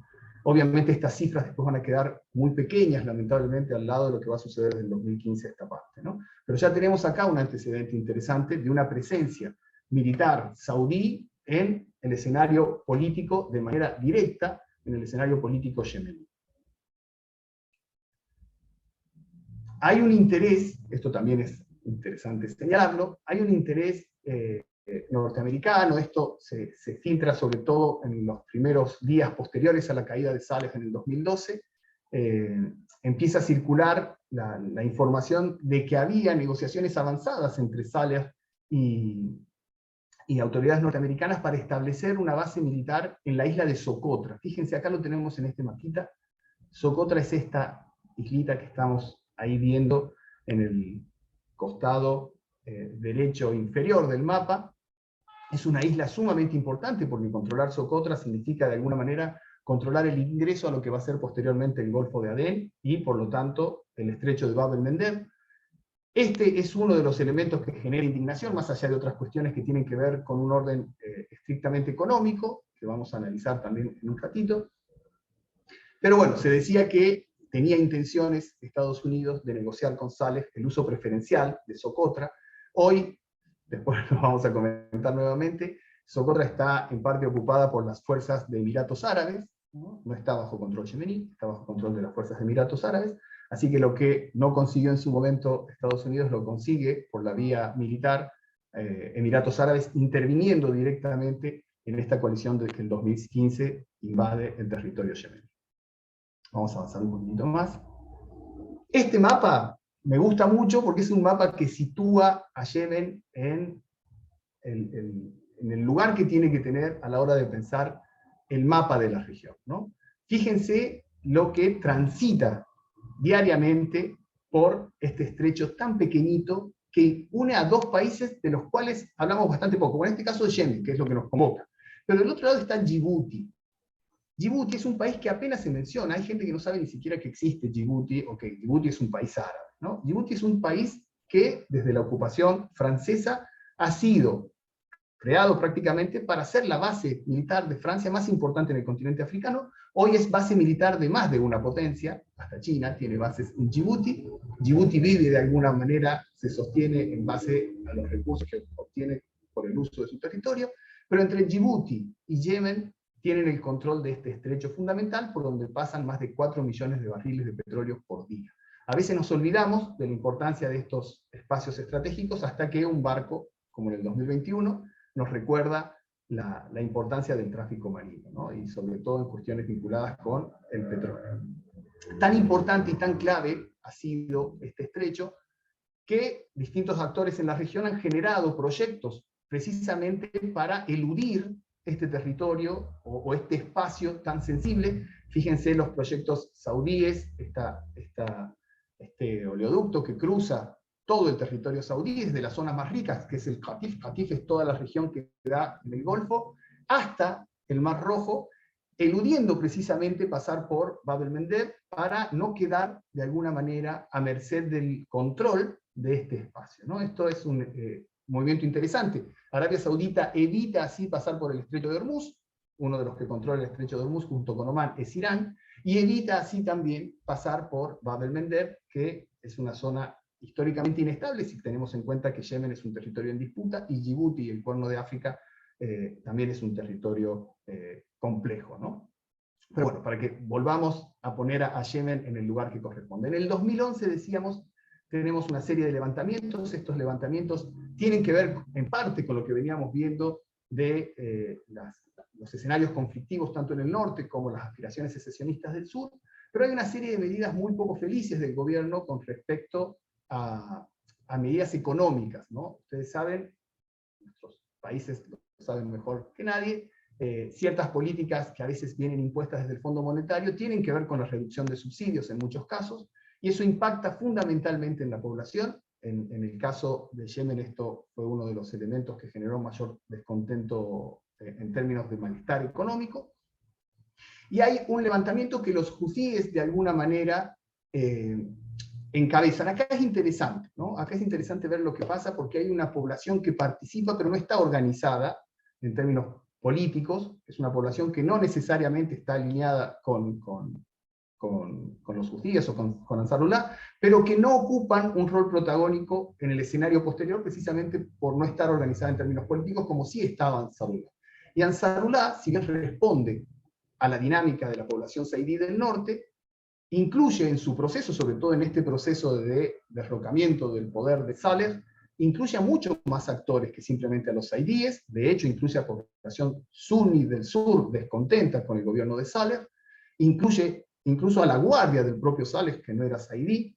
Speaker 2: Obviamente estas cifras después van a quedar muy pequeñas, lamentablemente, al lado de lo que va a suceder desde el 2015 a esta parte, ¿no? Pero ya tenemos acá un antecedente interesante de una presencia militar saudí en el escenario político de manera directa, en el escenario político yemení. Hay un interés, esto también es interesante señalarlo, hay un interés norteamericano, esto se filtra sobre todo en los primeros días posteriores a la caída de Saleh en el 2012, empieza a circular la información de que había negociaciones avanzadas entre Saleh y autoridades norteamericanas para establecer una base militar en la isla de Socotra. Fíjense, acá lo tenemos en este mapita. Socotra es esta islita que estamos ahí viendo en el costado derecho inferior del mapa. Es una isla sumamente importante porque controlar Socotra significa de alguna manera controlar el ingreso a lo que va a ser posteriormente el Golfo de Adén y por lo tanto el estrecho de Bab el-Mandeb. Este es uno de los elementos que genera indignación, más allá de otras cuestiones que tienen que ver con un orden estrictamente económico, que vamos a analizar también en un ratito. Pero bueno, se decía que tenía intenciones Estados Unidos de negociar con Saleh el uso preferencial de Socotra. Hoy, después lo vamos a comentar nuevamente, Socotra está en parte ocupada por las fuerzas de Emiratos Árabes, no está bajo control yemení, está bajo control de las fuerzas de Emiratos Árabes, así que lo que no consiguió en su momento Estados Unidos lo consigue por la vía militar, Emiratos Árabes interviniendo directamente en esta coalición desde que el 2015 invade el territorio yemení. Vamos a avanzar un poquito más. Este mapa me gusta mucho porque es un mapa que sitúa a Yemen en el lugar que tiene que tener a la hora de pensar el mapa de la región, ¿no? Fíjense lo que transita diariamente por este estrecho tan pequeñito que une a dos países de los cuales hablamos bastante poco, como en este caso de Yemen, que es lo que nos convoca. Pero del otro lado está Djibouti. Djibouti es un país que apenas se menciona, hay gente que no sabe ni siquiera que existe Djibouti, o que Djibouti es un país árabe, ¿no? Djibouti es un país que desde la ocupación francesa ha sido creado prácticamente para ser la base militar de Francia más importante en el continente africano. Hoy es base militar de más de una potencia, hasta China tiene bases en Djibouti. Djibouti vive de alguna manera, se sostiene en base a los recursos que obtiene por el uso de su territorio, pero entre Djibouti y Yemen tienen el control de este estrecho fundamental por donde pasan más de 4 millones de barriles de petróleo por día. A veces nos olvidamos de la importancia de estos espacios estratégicos hasta que un barco, como en el 2021, nos recuerda la importancia del tráfico marino, ¿no? Y sobre todo en cuestiones vinculadas con el petróleo. Tan importante y tan clave ha sido este estrecho que distintos actores en la región han generado proyectos precisamente para eludir este territorio o este espacio tan sensible. Fíjense los proyectos saudíes, este oleoducto que cruza todo el territorio saudí, desde las zonas más ricas, que es el Qatif. Qatif es toda la región que da en el Golfo, hasta el Mar Rojo, eludiendo precisamente pasar por Bab el-Mandeb para no quedar de alguna manera a merced del control de este espacio, ¿no? Esto es movimiento interesante. Arabia Saudita evita así pasar por el estrecho de Hormuz, uno de los que controla el estrecho de Hormuz junto con Omán es Irán, y evita así también pasar por Bab el-Mandeb, que es una zona históricamente inestable, si tenemos en cuenta que Yemen es un territorio en disputa, y Djibouti, el Cuerno de África, también es un territorio complejo, ¿no? Pero bueno, para que volvamos a poner a Yemen en el lugar que corresponde. En el 2011, decíamos, tenemos una serie de levantamientos. Estos levantamientos tienen que ver en parte con lo que veníamos viendo de los escenarios conflictivos tanto en el norte como las aspiraciones secesionistas del sur, pero hay una serie de medidas muy poco felices del gobierno con respecto a medidas económicas, ¿no? Ustedes saben, nuestros países lo saben mejor que nadie, ciertas políticas que a veces vienen impuestas desde el Fondo Monetario tienen que ver con la reducción de subsidios en muchos casos, y eso impacta fundamentalmente en la población. En el caso de Yemen esto fue uno de los elementos que generó mayor descontento en términos de malestar económico. Y hay un levantamiento que los hutíes de alguna manera encabezan. Acá es interesante, ¿no? Acá es interesante ver lo que pasa porque hay una población que participa pero no está organizada en términos políticos, es una población que no necesariamente está alineada con los hutíes o con Ansarullah, pero que no ocupan un rol protagónico en el escenario posterior precisamente por no estar organizada en términos políticos como sí estaba Ansarullah. Y Ansarullah, si bien responde a la dinámica de la población saidí del norte, incluye en su proceso, sobre todo en este proceso de derrocamiento del poder de Saleh, incluye a muchos más actores que simplemente a los saidíes. De hecho, incluye a población suní del sur descontenta con el gobierno de Saleh, incluye incluso a la guardia del propio Saleh, que no era saidí,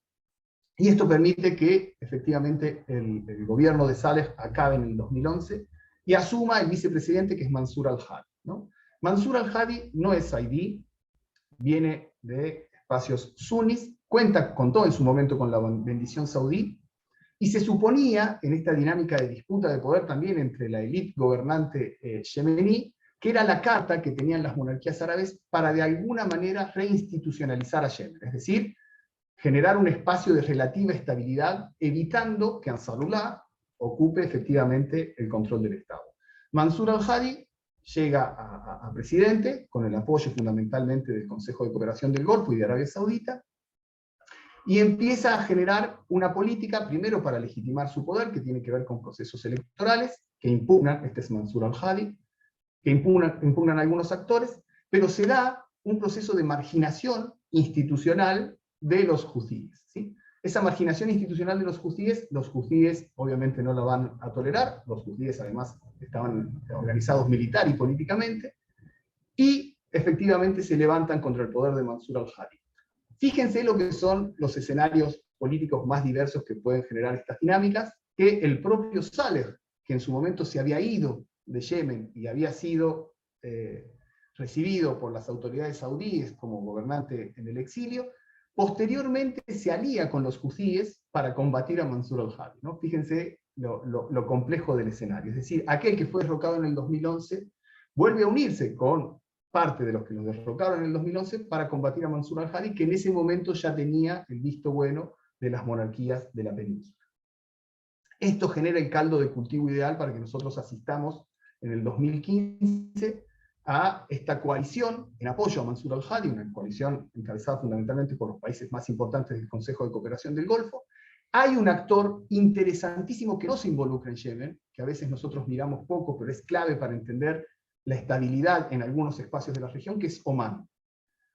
Speaker 2: y esto permite que efectivamente el gobierno de Saleh acabe en el 2011 y asuma el vicepresidente, que es Mansur al-Hadi, ¿no? Mansur al-Hadi no es saidí, viene de espacios sunis, contó en su momento con la bendición saudí, y se suponía, en esta dinámica de disputa de poder también entre la élite gobernante yemení, que era la carta que tenían las monarquías árabes para de alguna manera reinstitucionalizar a Yemen, es decir, generar un espacio de relativa estabilidad, evitando que Ansarullah ocupe efectivamente el control del Estado. Mansur al-Hadi llega a presidente, con el apoyo fundamentalmente del Consejo de Cooperación del Golfo y de Arabia Saudita, y empieza a generar una política, primero para legitimar su poder, que tiene que ver con procesos electorales, que impugnan, este es Mansur al-Hadi, que impugnan algunos actores, pero se da un proceso de marginación institucional de los hutíes, ¿sí? Esa marginación institucional de los hutíes obviamente no la van a tolerar, los hutíes además estaban organizados militar y políticamente, y efectivamente se levantan contra el poder de Mansur al-Hadi. Fíjense lo que son los escenarios políticos más diversos que pueden generar estas dinámicas, que el propio Saleh, que en su momento se había ido de Yemen y había sido recibido por las autoridades saudíes como gobernante en el exilio, posteriormente se alía con los hutíes para combatir a Mansur al-Hadi, ¿no? Fíjense lo complejo del escenario. Es decir, aquel que fue derrocado en el 2011 vuelve a unirse con parte de los que lo derrocaron en el 2011 para combatir a Mansur al-Hadi, que en ese momento ya tenía el visto bueno de las monarquías de la península. Esto genera el caldo de cultivo ideal para que nosotros asistamos en el 2015 a esta coalición en apoyo a Mansur al-Hadi, una coalición encabezada fundamentalmente por los países más importantes del Consejo de Cooperación del Golfo. Hay un actor interesantísimo que no se involucra en Yemen, que a veces nosotros miramos poco, pero es clave para entender la estabilidad en algunos espacios de la región, que es Omán.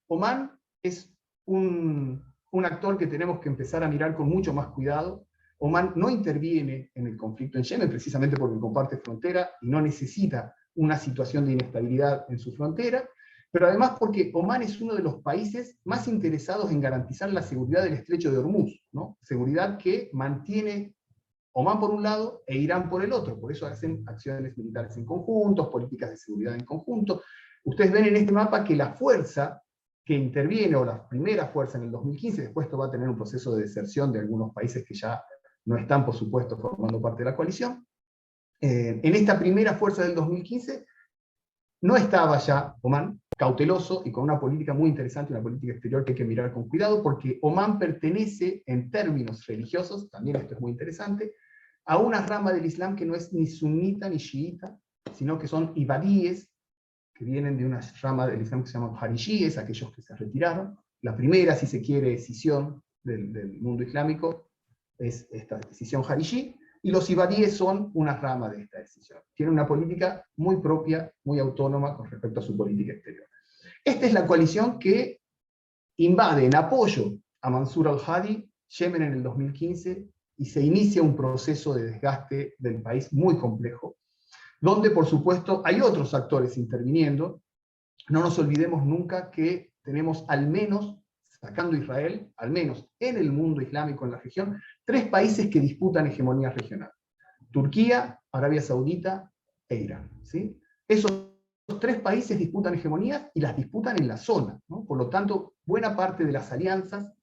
Speaker 2: Omán es un actor que tenemos que empezar a mirar con mucho más cuidado. Omán no interviene en el conflicto en Yemen, precisamente porque comparte frontera y no necesita una situación de inestabilidad en su frontera, pero además porque Omán es uno de los países más interesados en garantizar la seguridad del estrecho de Hormuz, ¿no? Seguridad que mantiene Omán por un lado e Irán por el otro, por eso hacen acciones militares en conjunto, políticas de seguridad en conjunto. Ustedes ven en este mapa que la fuerza que interviene, o la primera fuerza en el 2015, después esto va a tener un proceso de deserción de algunos países que ya no están, por supuesto, formando parte de la coalición. En esta primera fuerza del 2015 no estaba ya Omán, cauteloso y con una política muy interesante, una política exterior que hay que mirar con cuidado, porque Omán pertenece en términos religiosos, también esto es muy interesante, a una rama del Islam que no es ni sunita ni chiita, sino que son ibadíes, que vienen de una rama del Islam que se llaman harijíes, aquellos que se retiraron. La primera, si se quiere, escisión del mundo islámico es esta escisión harijí, y los ibadíes son una rama de esta escisión. Tienen una política muy propia, muy autónoma con respecto a su política exterior. Esta es la coalición que invade en apoyo a Mansur al-Hadi Yemen en el 2015, y se inicia un proceso de desgaste del país muy complejo, donde por supuesto hay otros actores interviniendo. No nos olvidemos nunca que tenemos al menos, sacando Israel, al menos en el mundo islámico, en la región, 3 países que disputan hegemonía regional: Turquía, Arabia Saudita e Irán. ¿Sí? Esos 3 países disputan hegemonías y las disputan en la zona, ¿no? Por lo tanto, buena parte de las alianzas,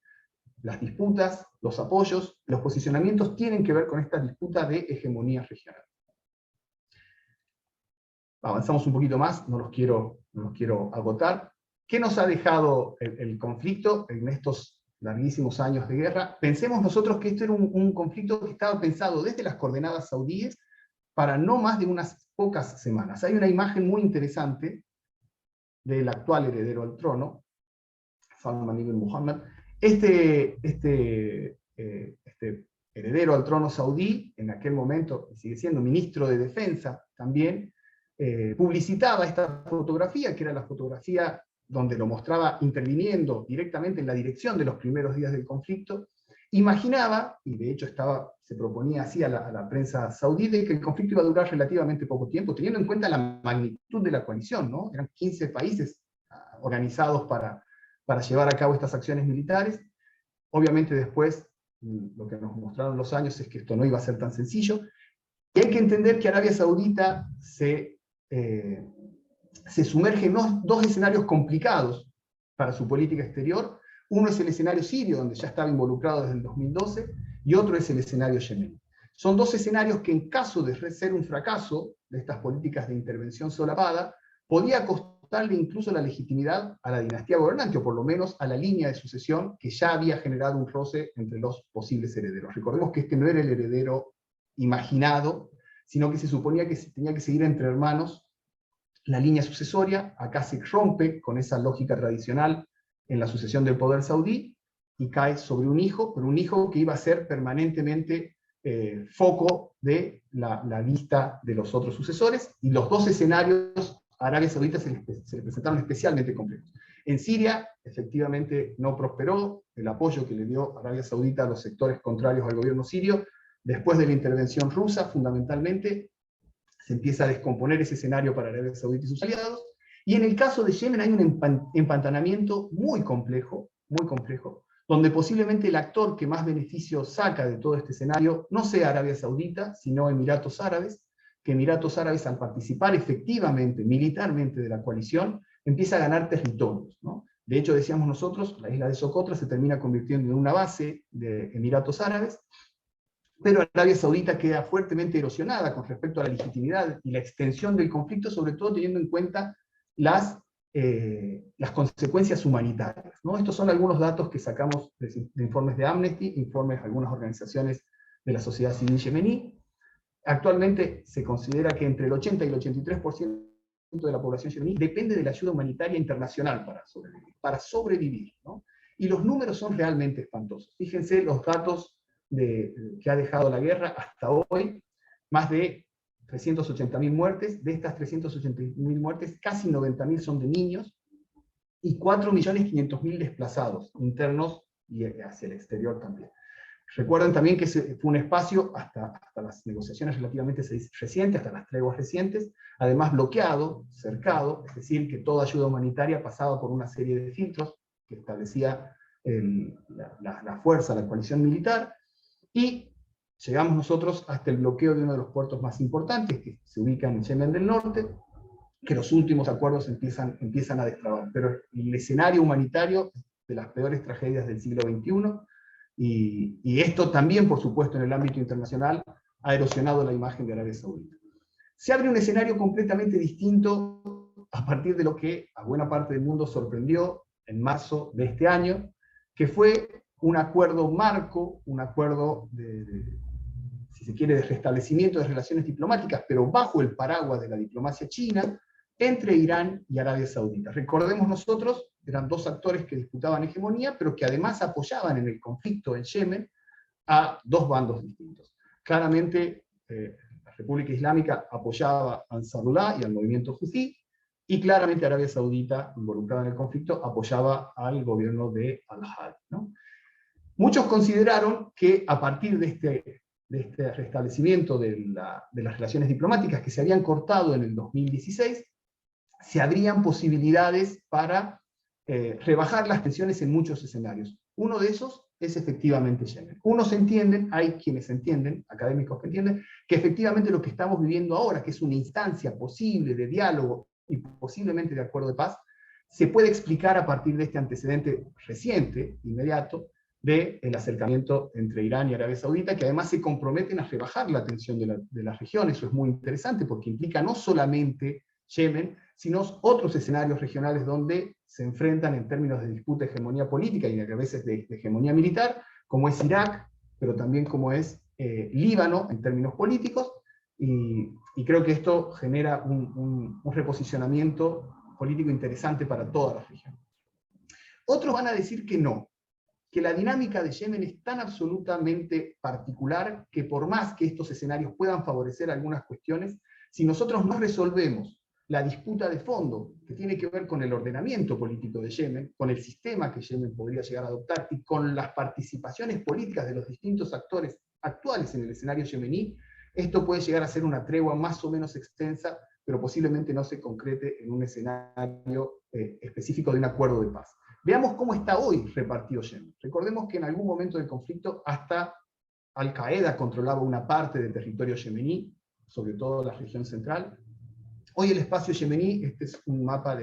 Speaker 2: las disputas, los apoyos, los posicionamientos tienen que ver con esta disputa de hegemonía regional. Avanzamos un poquito más, no los quiero agotar. ¿Qué nos ha dejado el conflicto en estos larguísimos años de guerra? Pensemos nosotros que esto era un conflicto que estaba pensado desde las coordenadas saudíes para no más de unas pocas semanas. Hay una imagen muy interesante del actual heredero al trono, Salman ibn Muhammad. Este heredero al trono saudí, en aquel momento sigue siendo ministro de Defensa también, publicitaba esta fotografía, que era la fotografía donde lo mostraba interviniendo directamente en la dirección de los primeros días del conflicto. Imaginaba, y de hecho se proponía así a la prensa saudí, de que el conflicto iba a durar relativamente poco tiempo, teniendo en cuenta la magnitud de la coalición, ¿no? Eran 15 países organizados para llevar a cabo estas acciones militares. Obviamente después, lo que nos mostraron los años es que esto no iba a ser tan sencillo, y hay que entender que Arabia Saudita se sumerge en 2 escenarios complicados para su política exterior. Uno es el escenario sirio, donde ya estaba involucrado desde el 2012, y otro es el escenario yemení. Son 2 escenarios que, en caso de ser un fracaso de estas políticas de intervención solapada, podía costarle incluso la legitimidad a la dinastía gobernante, o por lo menos a la línea de sucesión que ya había generado un roce entre los posibles herederos. Recordemos que este no era el heredero imaginado, sino que se suponía que se tenía que seguir entre hermanos la línea sucesoria. Acá se rompe con esa lógica tradicional en la sucesión del poder saudí, y cae sobre un hijo, pero un hijo que iba a ser permanentemente foco de la vista de los otros sucesores, y los 2 escenarios a Arabia Saudita se le presentaron especialmente complejos. En Siria, efectivamente, no prosperó el apoyo que le dio Arabia Saudita a los sectores contrarios al gobierno sirio. Después de la intervención rusa, fundamentalmente, se empieza a descomponer ese escenario para Arabia Saudita y sus aliados, y en el caso de Yemen hay un empantanamiento muy complejo, donde posiblemente el actor que más beneficio saca de todo este escenario no sea Arabia Saudita, sino Emiratos Árabes, que Emiratos Árabes, al participar efectivamente, militarmente de la coalición, empieza a ganar territorios, ¿no? De hecho, decíamos nosotros, la isla de Socotra se termina convirtiendo en una base de Emiratos Árabes, pero Arabia Saudita queda fuertemente erosionada con respecto a la legitimidad y la extensión del conflicto, sobre todo teniendo en cuenta las consecuencias humanitarias, ¿no? Estos son algunos datos que sacamos de informes de Amnesty, informes de algunas organizaciones de la sociedad civil yemení. Actualmente se considera que entre el 80 y el 83% de la población yemení depende de la ayuda humanitaria internacional para sobrevivir, ¿no? Y los números son realmente espantosos. Fíjense los datos que ha dejado la guerra hasta hoy: más de 380.000 muertes. De estas 380.000 muertes, casi 90.000 son de niños, y 4.500.000 desplazados internos y hacia el exterior también. Recuerden también que fue un espacio, hasta las negociaciones relativamente recientes, hasta las treguas recientes, además bloqueado, cercado, es decir, que toda ayuda humanitaria pasaba por una serie de filtros que establecía la fuerza, la coalición militar, y llegamos nosotros hasta el bloqueo de uno de los puertos más importantes, que se ubica en Yemen del Norte, que los últimos acuerdos empiezan a destrabar. Pero el escenario humanitario es de las peores tragedias del siglo XXI, y esto también, por supuesto, en el ámbito internacional, ha erosionado la imagen de Arabia Saudita. Se abre un escenario completamente distinto a partir de lo que a buena parte del mundo sorprendió en marzo de este año, que fue un acuerdo marco, un acuerdo si se quiere, de restablecimiento de relaciones diplomáticas, pero bajo el paraguas de la diplomacia china, entre Irán y Arabia Saudita. Recordemos nosotros, eran dos actores que disputaban hegemonía, pero que además apoyaban en el conflicto en Yemen a dos bandos distintos. Claramente, la República Islámica apoyaba a Ansarullah y al movimiento Houthi, y claramente Arabia Saudita, involucrada en el conflicto, apoyaba al gobierno de Al-Hadi, ¿no? Muchos consideraron que a partir de este restablecimiento de las relaciones diplomáticas que se habían cortado en el 2016, se abrían posibilidades para rebajar las tensiones en muchos escenarios. Uno de esos es efectivamente Yemen. Unos entienden, hay quienes entienden, académicos que entienden, que efectivamente lo que estamos viviendo ahora, que es una instancia posible de diálogo y posiblemente de acuerdo de paz, se puede explicar a partir de este antecedente reciente, inmediato, del acercamiento entre Irán y Arabia Saudita, que además se comprometen a rebajar la tensión de la región. Eso es muy interesante porque implica no solamente Yemen, sino otros escenarios regionales donde se enfrentan en términos de disputa de hegemonía política y a veces de hegemonía militar, como es Irak, pero también como es Líbano en términos políticos, y creo que esto genera un reposicionamiento político interesante para toda la región. Otros van a decir que no, que la dinámica de Yemen es tan absolutamente particular que por más que estos escenarios puedan favorecer algunas cuestiones, si nosotros no resolvemos la disputa de fondo, que tiene que ver con el ordenamiento político de Yemen, con el sistema que Yemen podría llegar a adoptar, y con las participaciones políticas de los distintos actores actuales en el escenario yemení, esto puede llegar a ser una tregua más o menos extensa, pero posiblemente no se concrete en un escenario específico de un acuerdo de paz. Veamos cómo está hoy repartido Yemen. Recordemos que en algún momento del conflicto hasta Al-Qaeda controlaba una parte del territorio yemení, sobre todo la región central. Hoy el espacio yemení, este es un mapa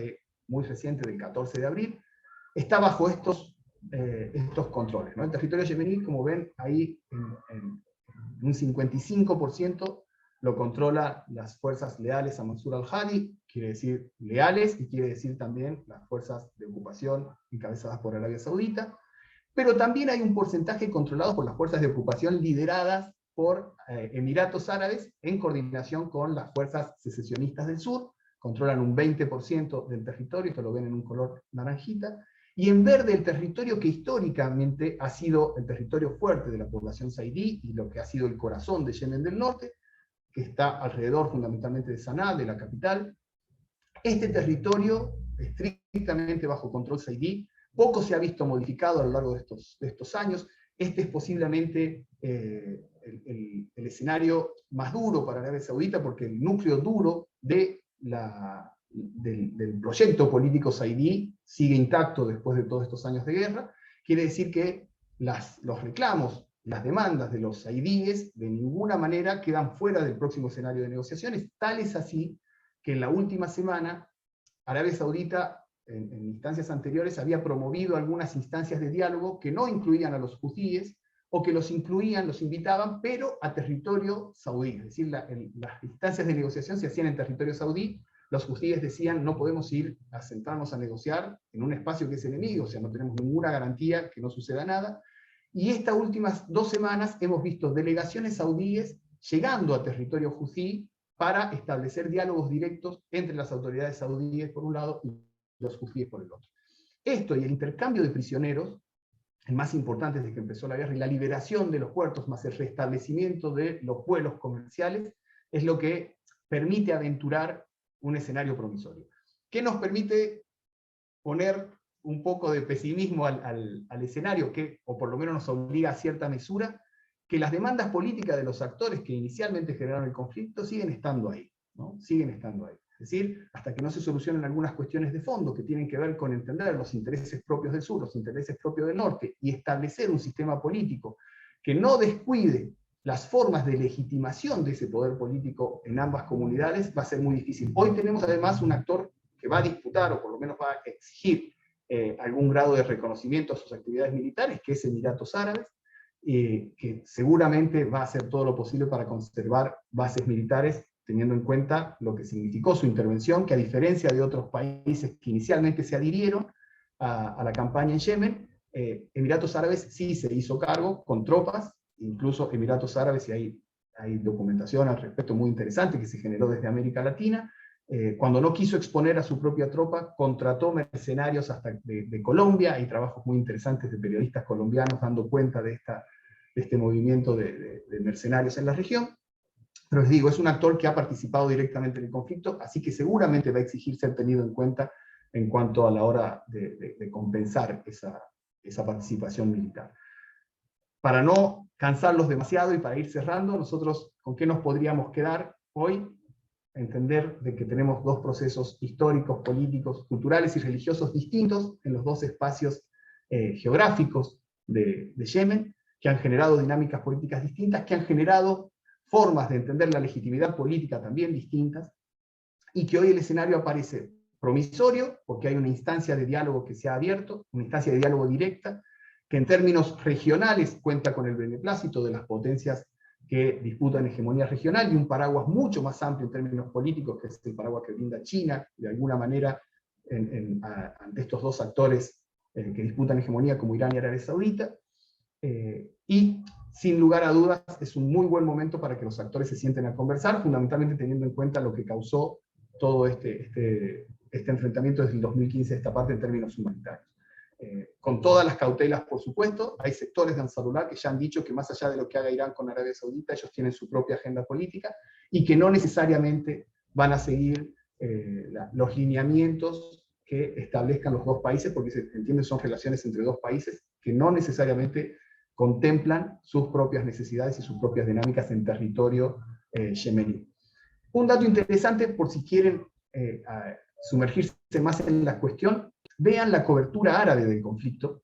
Speaker 2: muy reciente del 14 de abril, está bajo estos controles, ¿no? El territorio yemení, como ven, ahí en un 55% lo controla las fuerzas leales a Mansur al-Hadi, quiere decir leales, y quiere decir también las fuerzas de ocupación encabezadas por Arabia Saudita, pero también hay un porcentaje controlado por las fuerzas de ocupación lideradas por Emiratos Árabes, en coordinación con las fuerzas secesionistas del sur, controlan un 20% del territorio, esto lo ven en un color naranjita, y en verde el territorio que históricamente ha sido el territorio fuerte de la población saidí, y lo que ha sido el corazón de Yemen del Norte, que está alrededor fundamentalmente de Sanaa, de la capital. Este territorio, estrictamente bajo control saidí, poco se ha visto modificado a lo largo de estos años. Este es posiblemente el escenario más duro para Arabia Saudita, porque el núcleo duro del proyecto político saidí sigue intacto después de todos estos años de guerra. Quiere decir que los reclamos, las demandas de los saidíes de ninguna manera quedan fuera del próximo escenario de negociaciones. Tal es así que en la última semana Arabia Saudita, en instancias anteriores, había promovido algunas instancias de diálogo que no incluían a los hutíes, o que los incluían, los invitaban, pero a territorio saudí. Es decir, las instancias de negociación se hacían en territorio saudí. Los hutíes decían, no podemos ir a sentarnos a negociar en un espacio que es enemigo, o sea, no tenemos ninguna garantía que no suceda nada. Y estas últimas 2 semanas hemos visto delegaciones saudíes llegando a territorio hutí para establecer diálogos directos entre las autoridades saudíes por un lado y los hutíes por el otro. Esto y el intercambio de prisioneros, el más importante desde que empezó la guerra, y la liberación de los puertos, más el restablecimiento de los vuelos comerciales, es lo que permite aventurar un escenario promisorio. ¿Qué nos permite poner un poco de pesimismo al escenario, o por lo menos nos obliga a cierta mesura? Que las demandas políticas de los actores que inicialmente generaron el conflicto siguen estando ahí, ¿no? Siguen estando ahí. Es decir, hasta que no se solucionen algunas cuestiones de fondo que tienen que ver con entender los intereses propios del sur, los intereses propios del norte, y establecer un sistema político que no descuide las formas de legitimación de ese poder político en ambas comunidades, va a ser muy difícil. Hoy tenemos además un actor que va a disputar, o por lo menos va a exigir algún grado de reconocimiento a sus actividades militares, que es Emiratos Árabes, que seguramente va a hacer todo lo posible para conservar bases militares, teniendo en cuenta lo que significó su intervención, que a diferencia de otros países que inicialmente se adhirieron a la campaña en Yemen, Emiratos Árabes sí se hizo cargo con tropas, incluso Emiratos Árabes, y ahí hay documentación al respecto muy interesante que se generó desde América Latina. Cuando no quiso exponer a su propia tropa, contrató mercenarios hasta de Colombia. Hay trabajos muy interesantes de periodistas colombianos dando cuenta de este movimiento de mercenarios en la región. Pero les digo, es un actor que ha participado directamente en el conflicto, así que seguramente va a exigir ser tenido en cuenta en cuanto a la hora de compensar esa participación militar. Para no cansarlos demasiado y para ir cerrando, nosotros, ¿con qué nos podríamos quedar hoy? Entender de que tenemos dos procesos históricos, políticos, culturales y religiosos distintos en los dos espacios geográficos de Yemen, que han generado dinámicas políticas distintas, que han generado formas de entender la legitimidad política también distintas, y que hoy el escenario aparece promisorio, porque hay una instancia de diálogo que se ha abierto, una instancia de diálogo directa, que en términos regionales cuenta con el beneplácito de las potencias que disputan hegemonía regional, y un paraguas mucho más amplio en términos políticos, que es el paraguas que brinda China, de alguna manera, ante estos dos actores que disputan hegemonía como Irán y Arabia Saudita. Y sin lugar a dudas es un muy buen momento para que los actores se sienten a conversar, fundamentalmente teniendo en cuenta lo que causó todo este enfrentamiento desde el 2015 de esta parte en términos humanitarios. Con todas las cautelas, por supuesto. Hay sectores de Ansarullah que ya han dicho que más allá de lo que haga Irán con Arabia Saudita, ellos tienen su propia agenda política y que no necesariamente van a seguir los lineamientos que establezcan los dos países, porque se entiende son relaciones entre dos países que no necesariamente contemplan sus propias necesidades y sus propias dinámicas en territorio yemení. Un dato interesante, por si quieren sumergirse más en la cuestión, vean la cobertura árabe del conflicto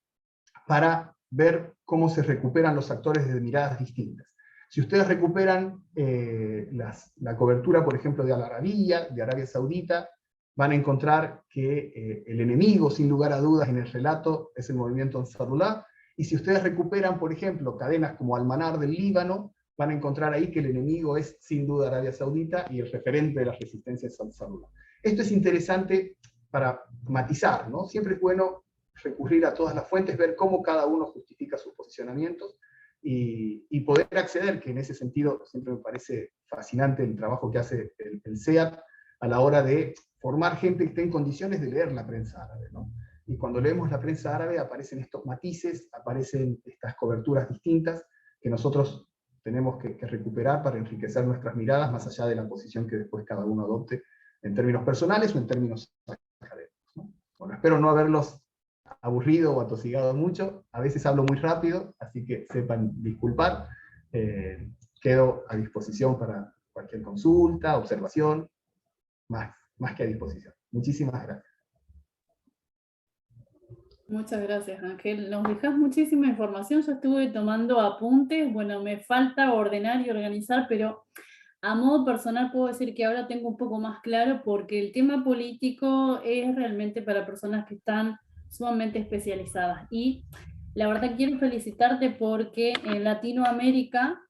Speaker 2: para ver cómo se recuperan los actores desde miradas distintas. Si ustedes recuperan la cobertura, por ejemplo, de Al Arabiya, de Arabia Saudita, van a encontrar que el enemigo, sin lugar a dudas, en el relato es el movimiento Ansarullah. Y si ustedes recuperan, por ejemplo, cadenas como Al-Manar del Líbano, van a encontrar ahí que el enemigo es sin duda Arabia Saudita y el referente de la resistencia es Ansarullah. Esto es interesante para matizar, ¿no? Siempre es bueno recurrir a todas las fuentes, ver cómo cada uno justifica sus posicionamientos y poder acceder, que en ese sentido siempre me parece fascinante el trabajo que hace el CEAT a la hora de formar gente que esté en condiciones de leer la prensa árabe, ¿no? Y cuando leemos la prensa árabe aparecen estos matices, aparecen estas coberturas distintas que nosotros tenemos que recuperar para enriquecer nuestras miradas, más allá de la posición que después cada uno adopte en términos personales o en términos académicos, ¿no? Bueno, espero no haberlos aburrido o atosigado mucho. A veces hablo muy rápido, así que sepan disculpar. Quedo a disposición para cualquier consulta, observación, más que a disposición. Muchísimas gracias.
Speaker 1: Muchas gracias, Ángel. Nos dejas muchísima información. Yo estuve tomando apuntes. Bueno, me falta ordenar y organizar, pero a modo personal puedo decir que ahora tengo un poco más claro, porque el tema político es realmente para personas que están sumamente especializadas. Y la verdad quiero felicitarte porque en Latinoamérica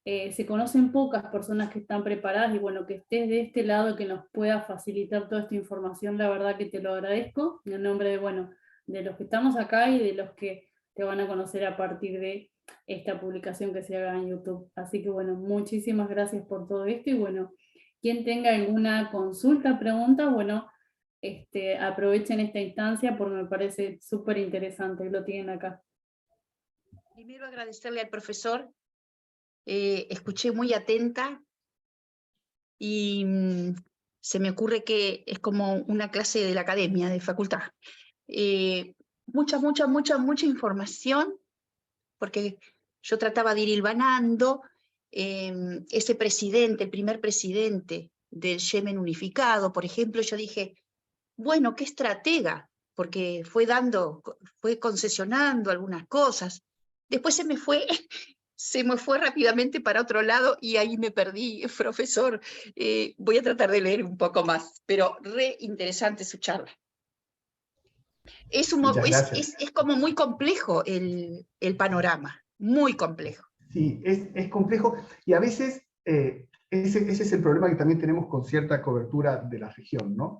Speaker 1: se conocen pocas personas que están preparadas, y bueno, que estés de este lado, que nos pueda facilitar toda esta información, la verdad que te lo agradezco, en el nombre de, bueno, de los que estamos acá y de los que te van a conocer a partir de esta publicación que se haga en YouTube. Así que bueno, muchísimas gracias por todo esto, y bueno, quien tenga alguna consulta, pregunta, bueno, aprovechen esta instancia porque me parece súper interesante, lo tienen acá.
Speaker 3: Primero agradecerle al profesor, escuché muy atenta y se me ocurre que es como una clase de la academia, de facultad. Mucha información, porque yo trataba de ir hilvanando. Ese presidente, el primer presidente del Yemen unificado, por ejemplo, yo dije, bueno, qué estratega, porque fue concesionando algunas cosas. Después se me fue rápidamente para otro lado y ahí me perdí, profesor. Voy a tratar de leer un poco más, pero re interesante su charla. Es como muy complejo el panorama, muy complejo.
Speaker 2: Sí, es complejo, y a veces ese es el problema que también tenemos con cierta cobertura de la región, ¿no?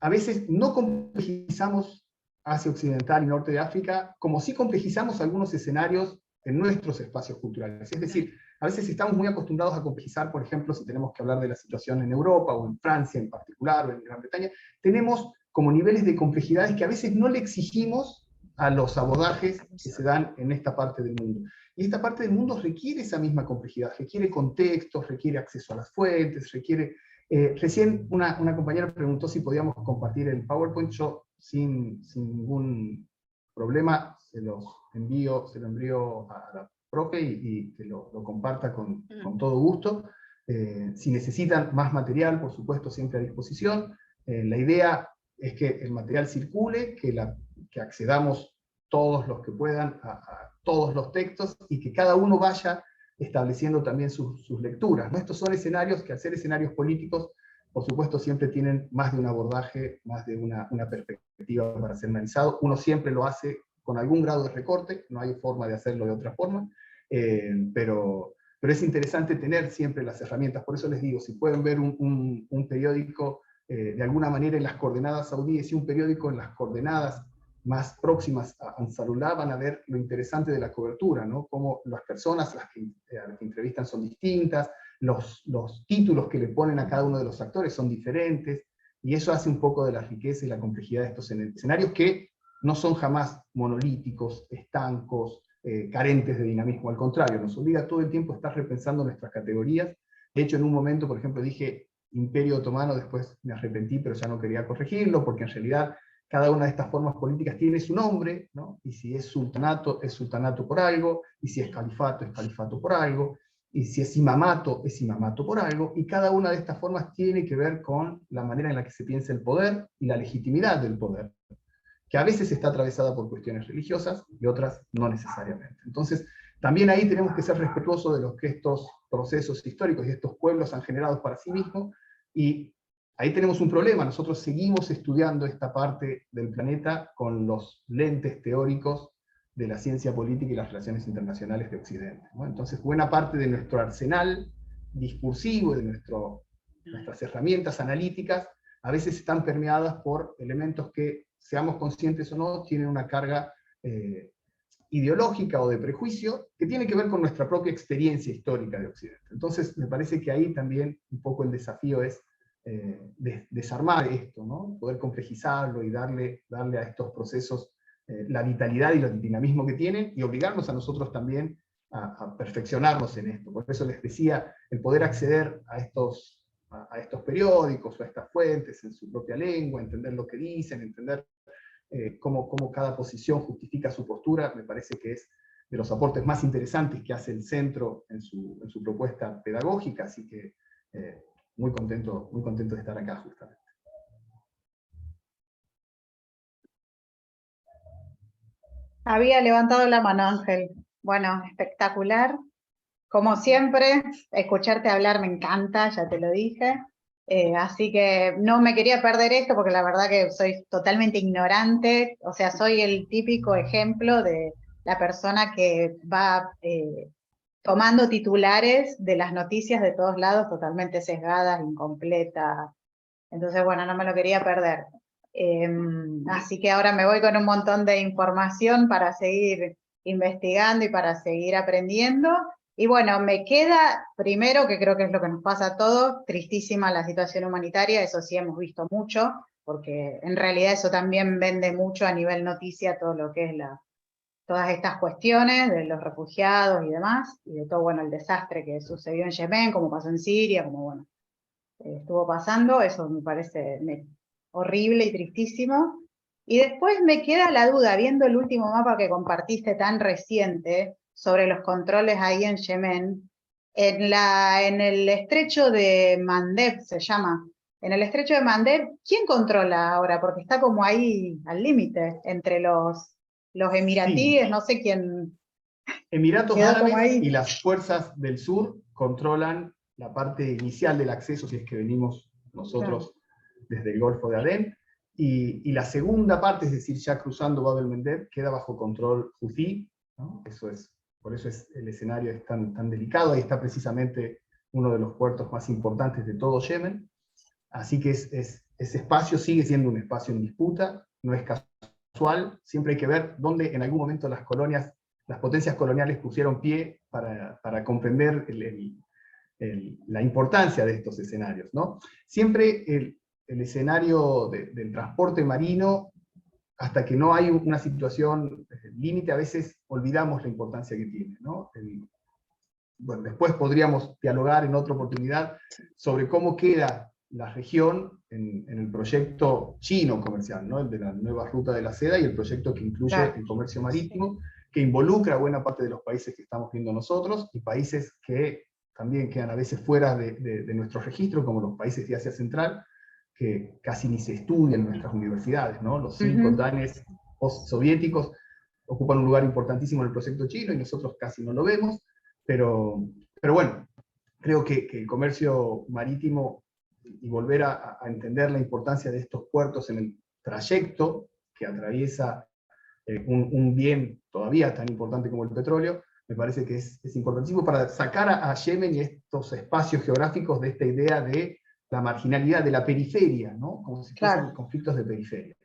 Speaker 2: A veces no complejizamos Asia Occidental y Norte de África como sí complejizamos algunos escenarios en nuestros espacios culturales. Es decir, A veces estamos muy acostumbrados a complejizar, por ejemplo, si tenemos que hablar de la situación en Europa, o en Francia en particular, o en Gran Bretaña, tenemos como niveles de complejidades que a veces no le exigimos a los abordajes que se dan en esta parte del mundo. Y esta parte del mundo requiere esa misma complejidad, requiere contextos, requiere acceso a las fuentes, requiere... recién una compañera preguntó si podíamos compartir el PowerPoint. Yo sin ningún problema se lo envío a la profe y que lo comparta con todo gusto. Si necesitan más material, por supuesto, siempre a disposición. La idea es que el material circule, que accedamos todos los que puedan a todos los textos, y que cada uno vaya estableciendo también sus lecturas, ¿no? Estos son escenarios que, al ser escenarios políticos, por supuesto siempre tienen más de un abordaje, más de una perspectiva para ser analizado. Uno siempre lo hace con algún grado de recorte, no hay forma de hacerlo de otra forma, pero es interesante tener siempre las herramientas. Por eso les digo, si pueden ver un periódico de alguna manera en las coordenadas saudíes y un periódico en las coordenadas más próximas a Ansarullah, van a ver lo interesante de la cobertura, ¿no? Cómo las personas a las que entrevistan son distintas, los títulos que le ponen a cada uno de los actores son diferentes, y eso hace un poco de la riqueza y la complejidad de estos escenarios, que no son jamás monolíticos, estancos, carentes de dinamismo. Al contrario, nos obliga todo el tiempo a estar repensando nuestras categorías. De hecho, en un momento, por ejemplo, dije Imperio Otomano, después me arrepentí, pero ya no quería corregirlo, porque en realidad cada una de estas formas políticas tiene su nombre, ¿no? Y si es sultanato por algo, y si es califato por algo, y si es imamato por algo, y cada una de estas formas tiene que ver con la manera en la que se piensa el poder y la legitimidad del poder, que a veces está atravesada por cuestiones religiosas y otras no necesariamente. Entonces, también ahí tenemos que ser respetuosos de lo que estos procesos históricos y estos pueblos han generado para sí mismos, y ahí tenemos un problema. Nosotros seguimos estudiando esta parte del planeta con los lentes teóricos de la ciencia política y las relaciones internacionales de Occidente, ¿no? Entonces, buena parte de nuestro arsenal discursivo, de nuestras herramientas analíticas, a veces están permeadas por elementos que, seamos conscientes o no, tienen una carga ideológica o de prejuicio que tiene que ver con nuestra propia experiencia histórica de Occidente. Entonces, me parece que ahí también un poco el desafío es desarmar esto, ¿no? Poder complejizarlo y darle a estos procesos la vitalidad y el dinamismo que tienen, y obligarnos a nosotros también a perfeccionarnos en esto. Por eso les decía, el poder acceder a estos periódicos o a estas fuentes en su propia lengua, entender lo que dicen, entender cómo cada posición justifica su postura, me parece que es de los aportes más interesantes que hace el centro en su propuesta pedagógica, así que muy contento de estar acá justamente.
Speaker 4: Había levantado la mano, Ángel. Bueno, espectacular. Como siempre, escucharte hablar me encanta, ya te lo dije. Así que no me quería perder esto, porque la verdad que soy totalmente ignorante. O sea, soy el típico ejemplo de la persona que va tomando titulares de las noticias de todos lados, totalmente sesgadas, incompletas. Entonces, bueno, no me lo quería perder. Así que ahora me voy con un montón de información para seguir investigando y para seguir aprendiendo. Y bueno, me queda primero, que creo que es lo que nos pasa a todos, tristísima la situación humanitaria, eso sí hemos visto mucho, porque en realidad eso también vende mucho a nivel noticia todo lo que es todas estas cuestiones de los refugiados y demás, y de todo, bueno, el desastre que sucedió en Yemen, como pasó en Siria, como, bueno, estuvo pasando, eso me parece horrible y tristísimo. Y después me queda la duda, viendo el último mapa que compartiste tan reciente, sobre los controles ahí en Yemen, en el estrecho de Mandeb se llama, en el estrecho de Mandeb, ¿quién controla ahora? Porque está como ahí al límite, entre los emiratíes, sí. No sé quién.
Speaker 2: Emiratos Árabes y las fuerzas del sur controlan la parte inicial del acceso, si es que venimos nosotros desde el Golfo de Adén, y la segunda parte, es decir, ya cruzando Bab el-Mandeb, queda bajo control Houthi, ¿no? Por eso el escenario es tan delicado. Ahí está precisamente uno de los puertos más importantes de todo Yemen, así que ese espacio sigue siendo un espacio en disputa, no es casual, siempre hay que ver dónde en algún momento las colonias las potencias coloniales pusieron pie para comprender la importancia de estos escenarios, ¿no? Siempre el escenario del transporte marino, hasta que no hay una situación límite, a veces olvidamos la importancia que tiene, ¿no? Bueno, después podríamos dialogar en otra oportunidad sobre cómo queda la región en el proyecto chino comercial, ¿no? El de la nueva ruta de la seda, y el proyecto que incluye el comercio marítimo, que involucra a buena parte de los países que estamos viendo nosotros, y países que también quedan a veces fuera de nuestro registro, como los países de Asia Central, que casi ni se estudian en nuestras universidades, ¿no? Los 5 danes postsoviéticos ocupan un lugar importantísimo en el proyecto chino, y nosotros casi no lo vemos, pero bueno, creo que el comercio marítimo, y volver a entender la importancia de estos puertos en el trayecto que atraviesa un bien todavía tan importante como el petróleo, me parece que es importantísimo para sacar a Yemen y estos espacios geográficos de esta idea de la marginalidad, de la periferia, ¿no? Como si fuesen conflictos de periferia.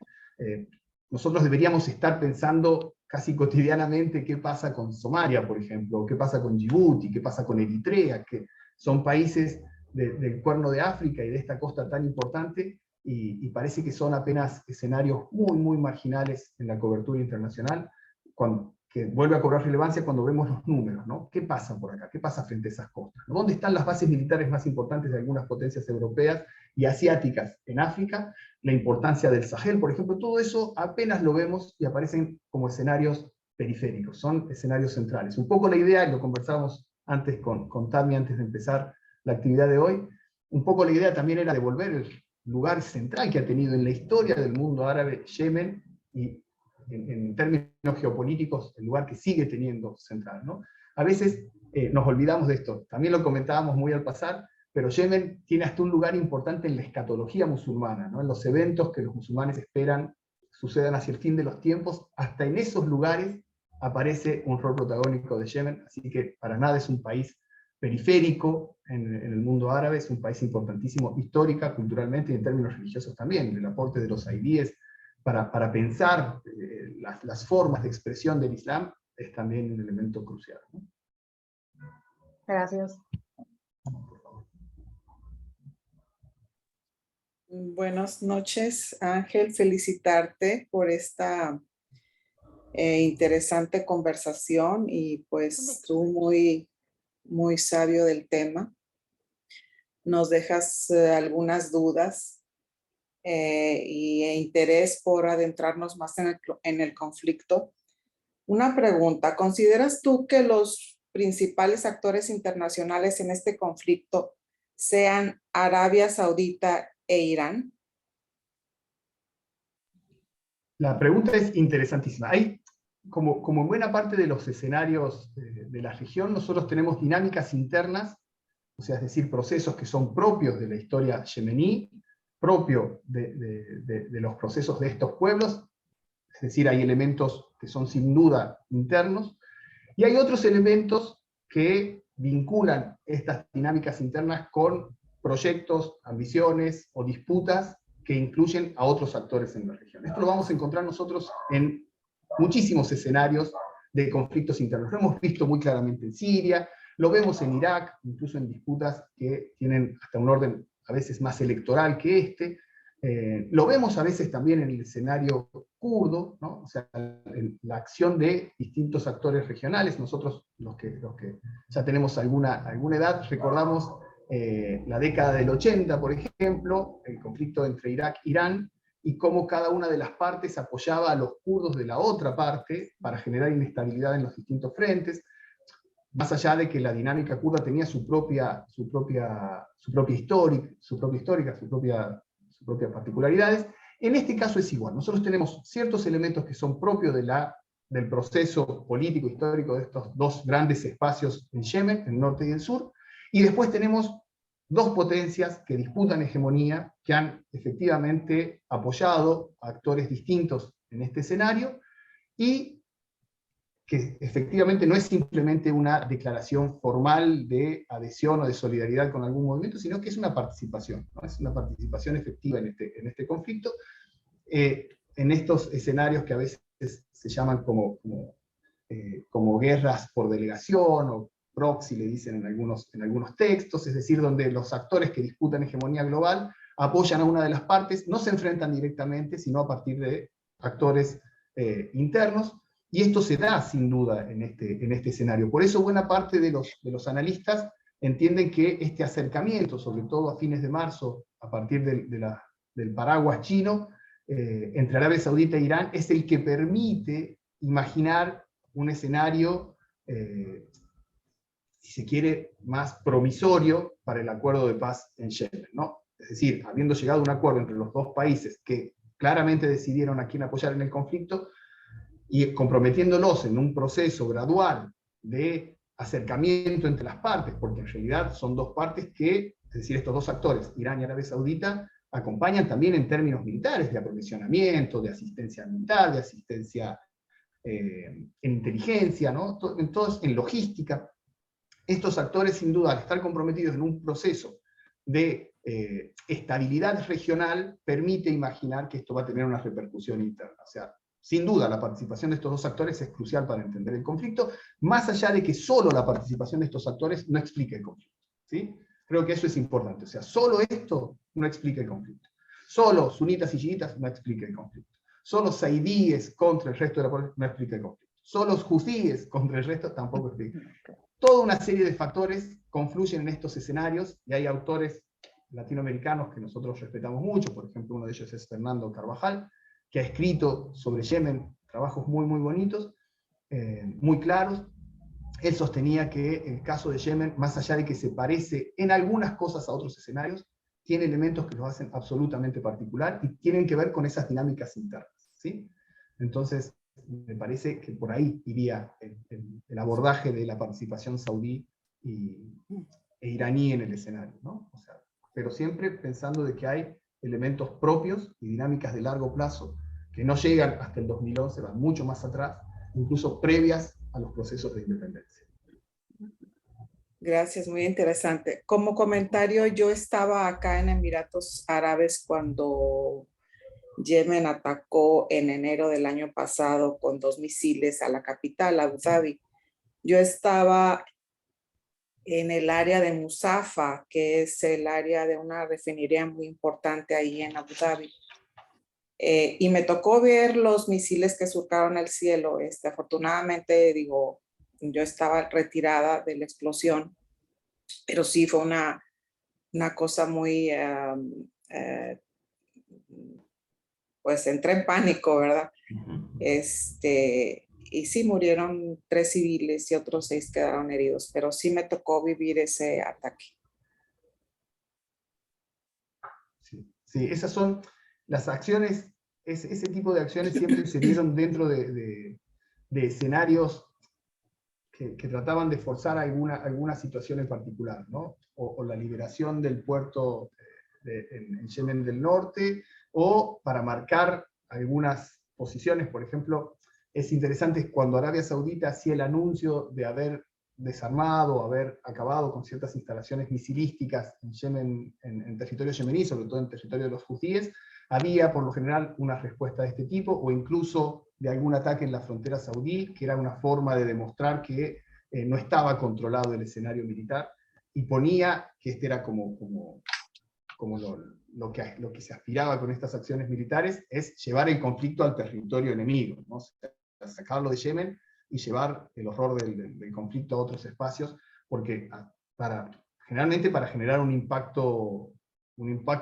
Speaker 2: Nosotros deberíamos estar pensando casi cotidianamente qué pasa con Somalia, por ejemplo, qué pasa con Djibouti, qué pasa con Eritrea, que son países del Cuerno de África y de esta costa tan importante, y parece que son apenas escenarios muy, muy marginales en la cobertura internacional, que vuelve a cobrar relevancia cuando vemos los números, ¿no? ¿Qué pasa por acá? ¿Qué pasa frente a esas costas? ¿Dónde están las bases militares más importantes de algunas potencias europeas y asiáticas en África? La importancia del Sahel, por ejemplo, todo eso apenas lo vemos y aparecen como escenarios periféricos, son escenarios centrales. Un poco la idea, y lo conversábamos antes con Tami antes de empezar la actividad de hoy, un poco la idea también era devolver el lugar central que ha tenido en la historia del mundo árabe Yemen, y en términos geopolíticos, el lugar que sigue teniendo central, ¿no? A veces nos olvidamos de esto, también lo comentábamos muy al pasar, pero Yemen tiene hasta un lugar importante en la escatología musulmana, ¿no? En los eventos que los musulmanes esperan sucedan hacia el fin de los tiempos, hasta en esos lugares aparece un rol protagónico de Yemen, así que para nada es un país periférico en el mundo árabe, es un país importantísimo histórica, culturalmente y en términos religiosos también. El aporte de los aidíes para pensar las formas de expresión del Islam es también un elemento crucial, ¿no?
Speaker 4: Gracias.
Speaker 5: Buenas noches, Ángel. Felicitarte por esta interesante conversación, y pues tú muy sabio del tema. Nos dejas algunas dudas e interés por adentrarnos más en el conflicto. Una pregunta: ¿consideras tú que los principales actores internacionales en este conflicto sean Arabia Saudita e Irán?
Speaker 2: La pregunta es interesantísima. Hay, como en buena parte de los escenarios de la región, nosotros tenemos dinámicas internas, o sea, es decir, procesos que son propios de la historia yemení, propio de los procesos de estos pueblos, es decir, hay elementos que son sin duda internos, y hay otros elementos que vinculan estas dinámicas internas con proyectos, ambiciones o disputas que incluyen a otros actores en la región. Esto lo vamos a encontrar nosotros en muchísimos escenarios de conflictos internos. Lo hemos visto muy claramente en Siria, lo vemos en Irak, incluso en disputas que tienen hasta un orden a veces más electoral que este. Lo vemos a veces también en el escenario kurdo, ¿no? O sea, la acción de distintos actores regionales. Nosotros, los que ya tenemos alguna edad, recordamos la década del 80, por ejemplo, el conflicto entre Irak e Irán, y cómo cada una de las partes apoyaba a los kurdos de la otra parte para generar inestabilidad en los distintos frentes, más allá de que la dinámica kurda tenía su propia particularidades. En este caso es igual. Nosotros tenemos ciertos elementos que son propios del proceso político histórico de estos dos grandes espacios en Yemen, el norte y el sur, y después tenemos dos potencias que disputan hegemonía, que han efectivamente apoyado a actores distintos en este escenario, y que efectivamente no es simplemente una declaración formal de adhesión o de solidaridad con algún movimiento, sino que es una participación, ¿no? Es una participación efectiva en este conflicto, en estos escenarios que a veces se llaman como como guerras por delegación, o proxy le dicen en algunos textos, es decir, donde los actores que disputan hegemonía global apoyan a una de las partes, no se enfrentan directamente, sino a partir de actores internos, y esto se da sin duda en este escenario. Por eso buena parte de los analistas entienden que este acercamiento, sobre todo a fines de marzo, a partir del paraguas chino, entre Arabia Saudita e Irán, es el que permite imaginar un escenario, si se quiere, más promisorio para el acuerdo de paz en Yemen, ¿no? Es decir, habiendo llegado a un acuerdo entre los dos países que claramente decidieron a quién apoyar en el conflicto, y comprometiéndolos en un proceso gradual de acercamiento entre las partes, porque en realidad son dos partes que, es decir, estos dos actores, Irán y Arabia Saudita, acompañan también en términos militares, de aprovisionamiento, de asistencia militar, de asistencia en inteligencia, ¿no? Entonces, en logística. Estos actores, sin duda, al estar comprometidos en un proceso de estabilidad regional, permite imaginar que esto va a tener una repercusión interna. O sea, sin duda, la participación de estos dos actores es crucial para entender el conflicto, más allá de que solo la participación de estos actores no explique el conflicto, ¿sí? Creo que eso es importante. O sea, solo esto no explica el conflicto. Solo sunitas y chiitas no explica el conflicto. Solo saidíes contra el resto de la población no explica el conflicto. Solo judíes contra el resto tampoco explica. Toda una serie de factores confluyen en estos escenarios, y hay autores latinoamericanos que nosotros respetamos mucho, por ejemplo, uno de ellos es Fernando Carvajal, que ha escrito sobre Yemen trabajos muy, muy bonitos, muy claros. Él sostenía que el caso de Yemen, más allá de que se parece en algunas cosas a otros escenarios, tiene elementos que lo hacen absolutamente particular y tienen que ver con esas dinámicas internas, ¿sí? Entonces, me parece que por ahí iría el abordaje de la participación saudí e iraní en el escenario, ¿no? O sea, pero siempre pensando de que hay elementos propios y dinámicas de largo plazo que no llegan hasta el 2011, van mucho más atrás, incluso previas a los procesos de independencia.
Speaker 5: Gracias, muy interesante. Como comentario, yo estaba acá en Emiratos Árabes cuando Yemen atacó en enero del año pasado con 2 misiles a la capital, Abu Dhabi. Yo estaba en el área de Musafa, que es el área de una refinería muy importante ahí en Abu Dhabi. Y me tocó ver los misiles que surcaron el cielo. Afortunadamente, digo, yo estaba retirada de la explosión, pero sí fue una cosa muy, pues entré en pánico, ¿verdad? Y sí murieron 3 civiles y otros 6 quedaron heridos, pero sí me tocó vivir ese ataque.
Speaker 2: Sí, esas son las acciones, ese tipo de acciones siempre se dieron dentro de escenarios que trataban de forzar alguna situación en particular, ¿no? O la liberación del puerto en Yemen del Norte, o para marcar algunas posiciones. Por ejemplo, es interesante cuando Arabia Saudita hacía el anuncio de haber desarmado, haber acabado con ciertas instalaciones misilísticas en Yemen, en territorio yemení, sobre todo en territorio de los hutíes, había por lo general una respuesta de este tipo, o incluso de algún ataque en la frontera saudí, que era una forma de demostrar que no estaba controlado el escenario militar, y ponía que este era como lo que se aspiraba con estas acciones militares, es llevar el conflicto al territorio enemigo, ¿no? O sea, sacarlo de Yemen y llevar el horror del conflicto a otros espacios, porque generalmente para generar un impacto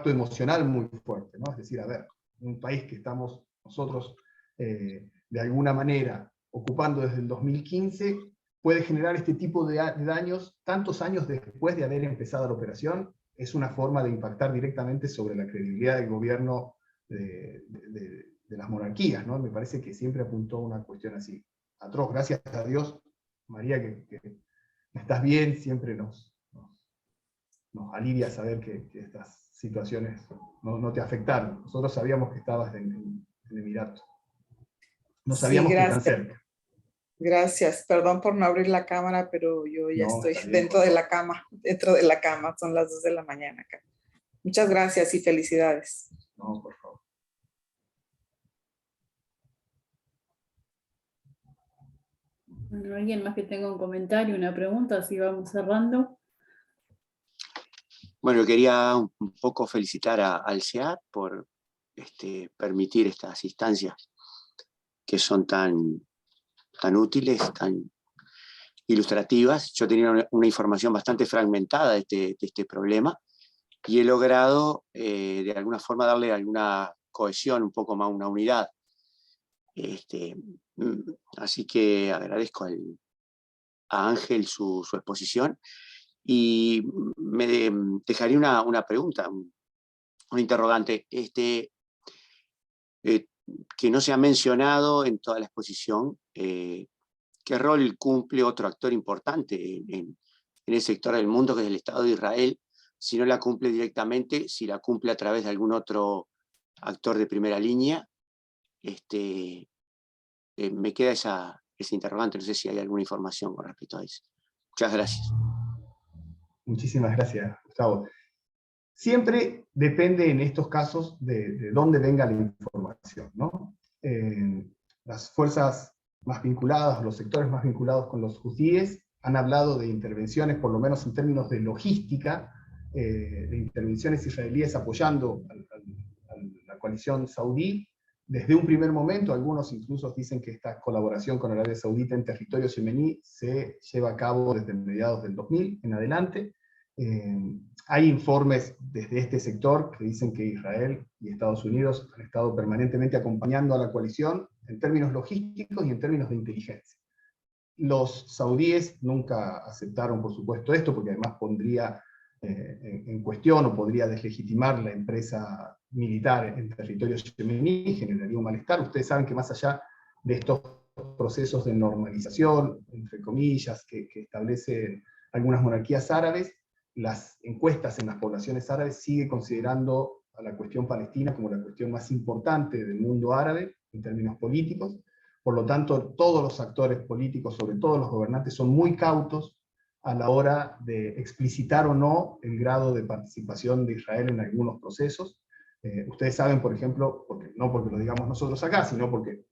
Speaker 2: emocional muy fuerte, ¿no? Es decir, a ver, un país que estamos nosotros de alguna manera ocupando desde el 2015, puede generar este tipo de daños tantos años después de haber empezado la operación. Es una forma de impactar directamente sobre la credibilidad del gobierno de las monarquías, ¿no? Me parece que siempre apuntó a una cuestión así. Atroz, gracias a Dios, María, que estás bien, siempre nos alivia saber que estas situaciones no te afectaron. Nosotros sabíamos que estabas en Emiratos. No sabíamos
Speaker 5: sí,
Speaker 2: que tan cerca.
Speaker 5: Gracias, perdón por no abrir la cámara, pero yo ya estoy dentro de la cama, son las 2 de la mañana acá. Muchas gracias y felicidades.
Speaker 2: No, por favor.
Speaker 1: Bueno, alguien más que tenga un comentario, una pregunta, así vamos cerrando.
Speaker 6: Bueno, quería un poco felicitar al SEAT por permitir estas instancias que son tan útiles, tan ilustrativas. Yo tenía una información bastante fragmentada de este problema y he logrado de alguna forma darle alguna cohesión, un poco más, una unidad. Así que agradezco a Ángel su exposición y me dejaría una pregunta, un interrogante, que no se ha mencionado en toda la exposición. ¿Qué rol cumple otro actor importante en el sector del mundo, que es el Estado de Israel? Si no la cumple directamente, si la cumple a través de algún otro actor de primera línea. Me queda ese interrogante, no sé si hay alguna información con respecto a eso. Muchas gracias.
Speaker 2: Muchísimas gracias, Gustavo. Siempre depende en estos casos de dónde venga la información, ¿no? Las fuerzas más vinculadas, los sectores más vinculados con los hutíes, han hablado de intervenciones, por lo menos en términos de logística, de intervenciones israelíes apoyando a la coalición saudí. Desde un primer momento, algunos incluso dicen que esta colaboración con Arabia Saudita en territorio yemení se lleva a cabo desde mediados del 2000 en adelante. Hay informes desde este sector que dicen que Israel y Estados Unidos han estado permanentemente acompañando a la coalición en términos logísticos y en términos de inteligencia. Los saudíes nunca aceptaron, por supuesto, esto, porque además pondría en cuestión o podría deslegitimar la empresa militar en territorio yemení, generaría un malestar. Ustedes saben que más allá de estos procesos de normalización, entre comillas, que establecen algunas monarquías árabes, las encuestas en las poblaciones árabes siguen considerando a la cuestión palestina como la cuestión más importante del mundo árabe en términos políticos. Por lo tanto, todos los actores políticos, sobre todo los gobernantes, son muy cautos a la hora de explicitar o no el grado de participación de Israel en algunos procesos. Ustedes saben, por ejemplo, no porque lo digamos nosotros acá, sino porque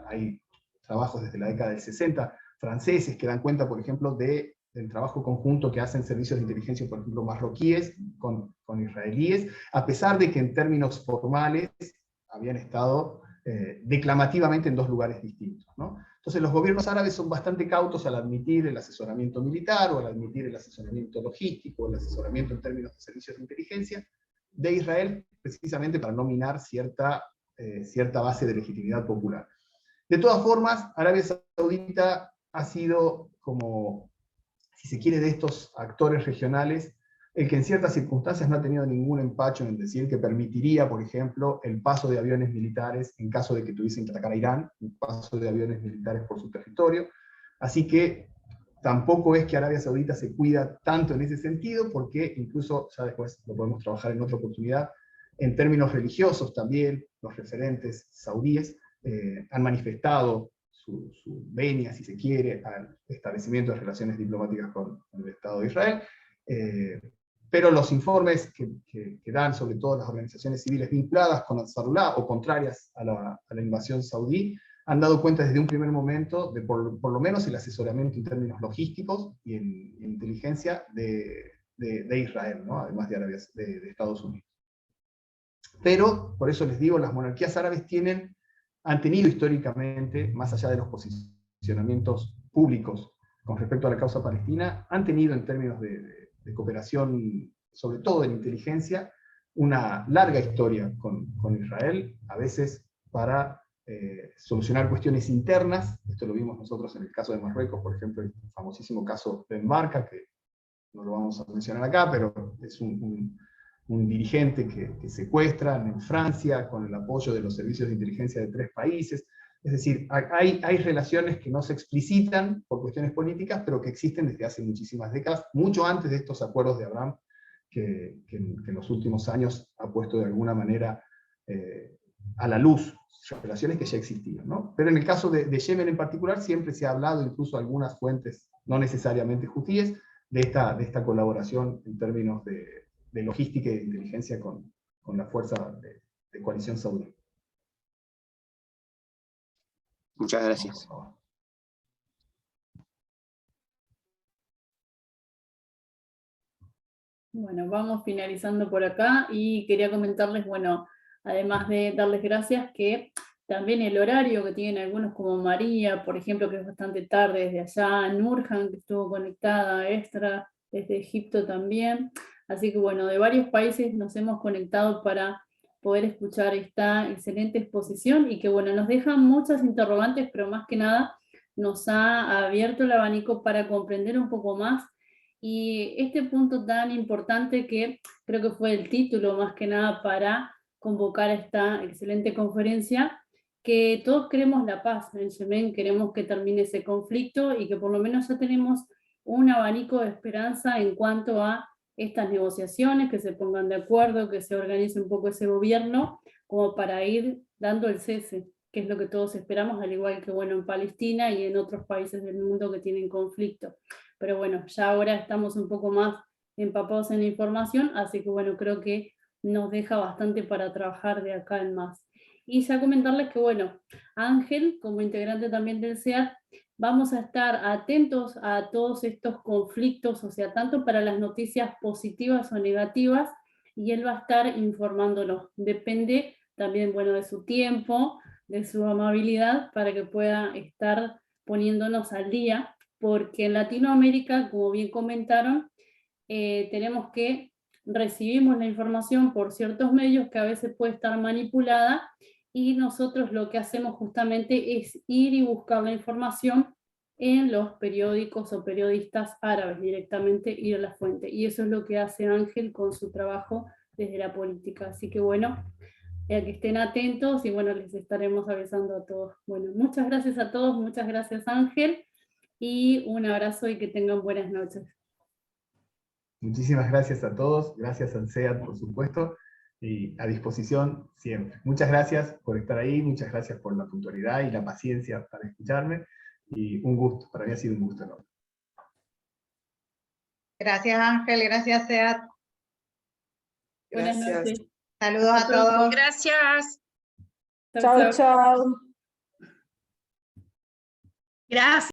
Speaker 2: hay trabajos desde la década del 60 franceses que dan cuenta, por ejemplo, del trabajo conjunto que hacen servicios de inteligencia, por ejemplo, marroquíes con israelíes, a pesar de que en términos formales habían estado declamativamente en dos lugares distintos, ¿no? Entonces los gobiernos árabes son bastante cautos al admitir el asesoramiento militar, o al admitir el asesoramiento logístico, o el asesoramiento en términos de servicios de inteligencia de Israel, precisamente para no minar cierta base de legitimidad popular. De todas formas, Arabia Saudita ha sido como, si se quiere, de estos actores regionales, el que en ciertas circunstancias no ha tenido ningún empacho en decir que permitiría, por ejemplo, el paso de aviones militares en caso de que tuviesen que atacar a Irán, un paso de aviones militares por su territorio. Así que tampoco es que Arabia Saudita se cuida tanto en ese sentido, porque incluso, ya después lo podemos trabajar en otra oportunidad, en términos religiosos también, los referentes saudíes han manifestado su venia, si se quiere, al establecimiento de relaciones diplomáticas con el Estado de Israel. Pero los informes que dan, sobre todo las organizaciones civiles vinculadas con Ansarullah o contrarias a la invasión saudí, han dado cuenta desde un primer momento de por lo menos el asesoramiento en términos logísticos y en inteligencia de Israel, ¿no? Además de Estados Unidos. Pero, por eso les digo, las monarquías árabes han tenido históricamente, más allá de los posicionamientos públicos con respecto a la causa palestina, han tenido en términos de cooperación, sobre todo en inteligencia, una larga historia con Israel, a veces para solucionar cuestiones internas. Esto lo vimos nosotros en el caso de Marruecos, por ejemplo, el famosísimo caso de Embarca, que no lo vamos a mencionar acá, pero es un dirigente que secuestran en Francia con el apoyo de los servicios de inteligencia de 3 países. Es decir, hay relaciones que no se explicitan por cuestiones políticas, pero que existen desde hace muchísimas décadas, mucho antes de estos acuerdos de Abraham, que en los últimos años ha puesto de alguna manera a la luz relaciones que ya existían, ¿no? Pero en el caso de Yemen en particular, siempre se ha hablado, incluso algunas fuentes no necesariamente hutíes, de esta colaboración en términos de logística y de inteligencia con la fuerza de coalición saudí.
Speaker 6: Muchas gracias.
Speaker 1: Bueno, vamos finalizando por acá y quería comentarles, bueno, además de darles gracias, que también el horario que tienen algunos como María, por ejemplo, que es bastante tarde desde allá, Nurhan, que estuvo conectada, Extra, desde Egipto también. Así que bueno, de varios países nos hemos conectado para poder escuchar esta excelente exposición y que bueno, nos deja muchas interrogantes, pero más que nada nos ha abierto el abanico para comprender un poco más. Y este punto tan importante que creo que fue el título más que nada para convocar esta excelente conferencia, que todos queremos la paz en Yemen, queremos que termine ese conflicto y que por lo menos ya tenemos un abanico de esperanza en cuanto a estas negociaciones, que se pongan de acuerdo, que se organice un poco ese gobierno, como para ir dando el cese, que es lo que todos esperamos, al igual que bueno, en Palestina y en otros países del mundo que tienen conflicto. Pero bueno, ya ahora estamos un poco más empapados en la información, así que bueno, creo que nos deja bastante para trabajar de acá en más. Y ya comentarles que bueno, Ángel, como integrante también del SEAT, vamos a estar atentos a todos estos conflictos, o sea, tanto para las noticias positivas o negativas, y él va a estar informándonos. Depende también, bueno, de su tiempo, de su amabilidad, para que pueda estar poniéndonos al día, porque en Latinoamérica, como bien comentaron, tenemos que recibimos la información por ciertos medios que a veces puede estar manipulada, y nosotros lo que hacemos justamente es ir y buscar la información en los periódicos o periodistas árabes, directamente ir a la fuente. Y eso es lo que hace Ángel con su trabajo desde la política. Así que bueno, que estén atentos y bueno, les estaremos avisando a todos. Bueno, muchas gracias a todos, muchas gracias Ángel, y un abrazo y que tengan buenas noches.
Speaker 2: Muchísimas gracias a todos, gracias al SEAT, por supuesto, y a disposición siempre. Muchas gracias por estar ahí, muchas gracias por la puntualidad y la paciencia para escucharme, y un gusto, para mí ha sido un gusto enorme.
Speaker 4: Gracias Ángel, gracias Seat.
Speaker 1: Buenas
Speaker 5: Gracias.
Speaker 1: noches.
Speaker 4: Saludos
Speaker 1: Hasta
Speaker 4: a
Speaker 1: pronto.
Speaker 4: todos.
Speaker 3: Gracias.
Speaker 1: Chau, chau.
Speaker 7: Chao.
Speaker 3: Gracias.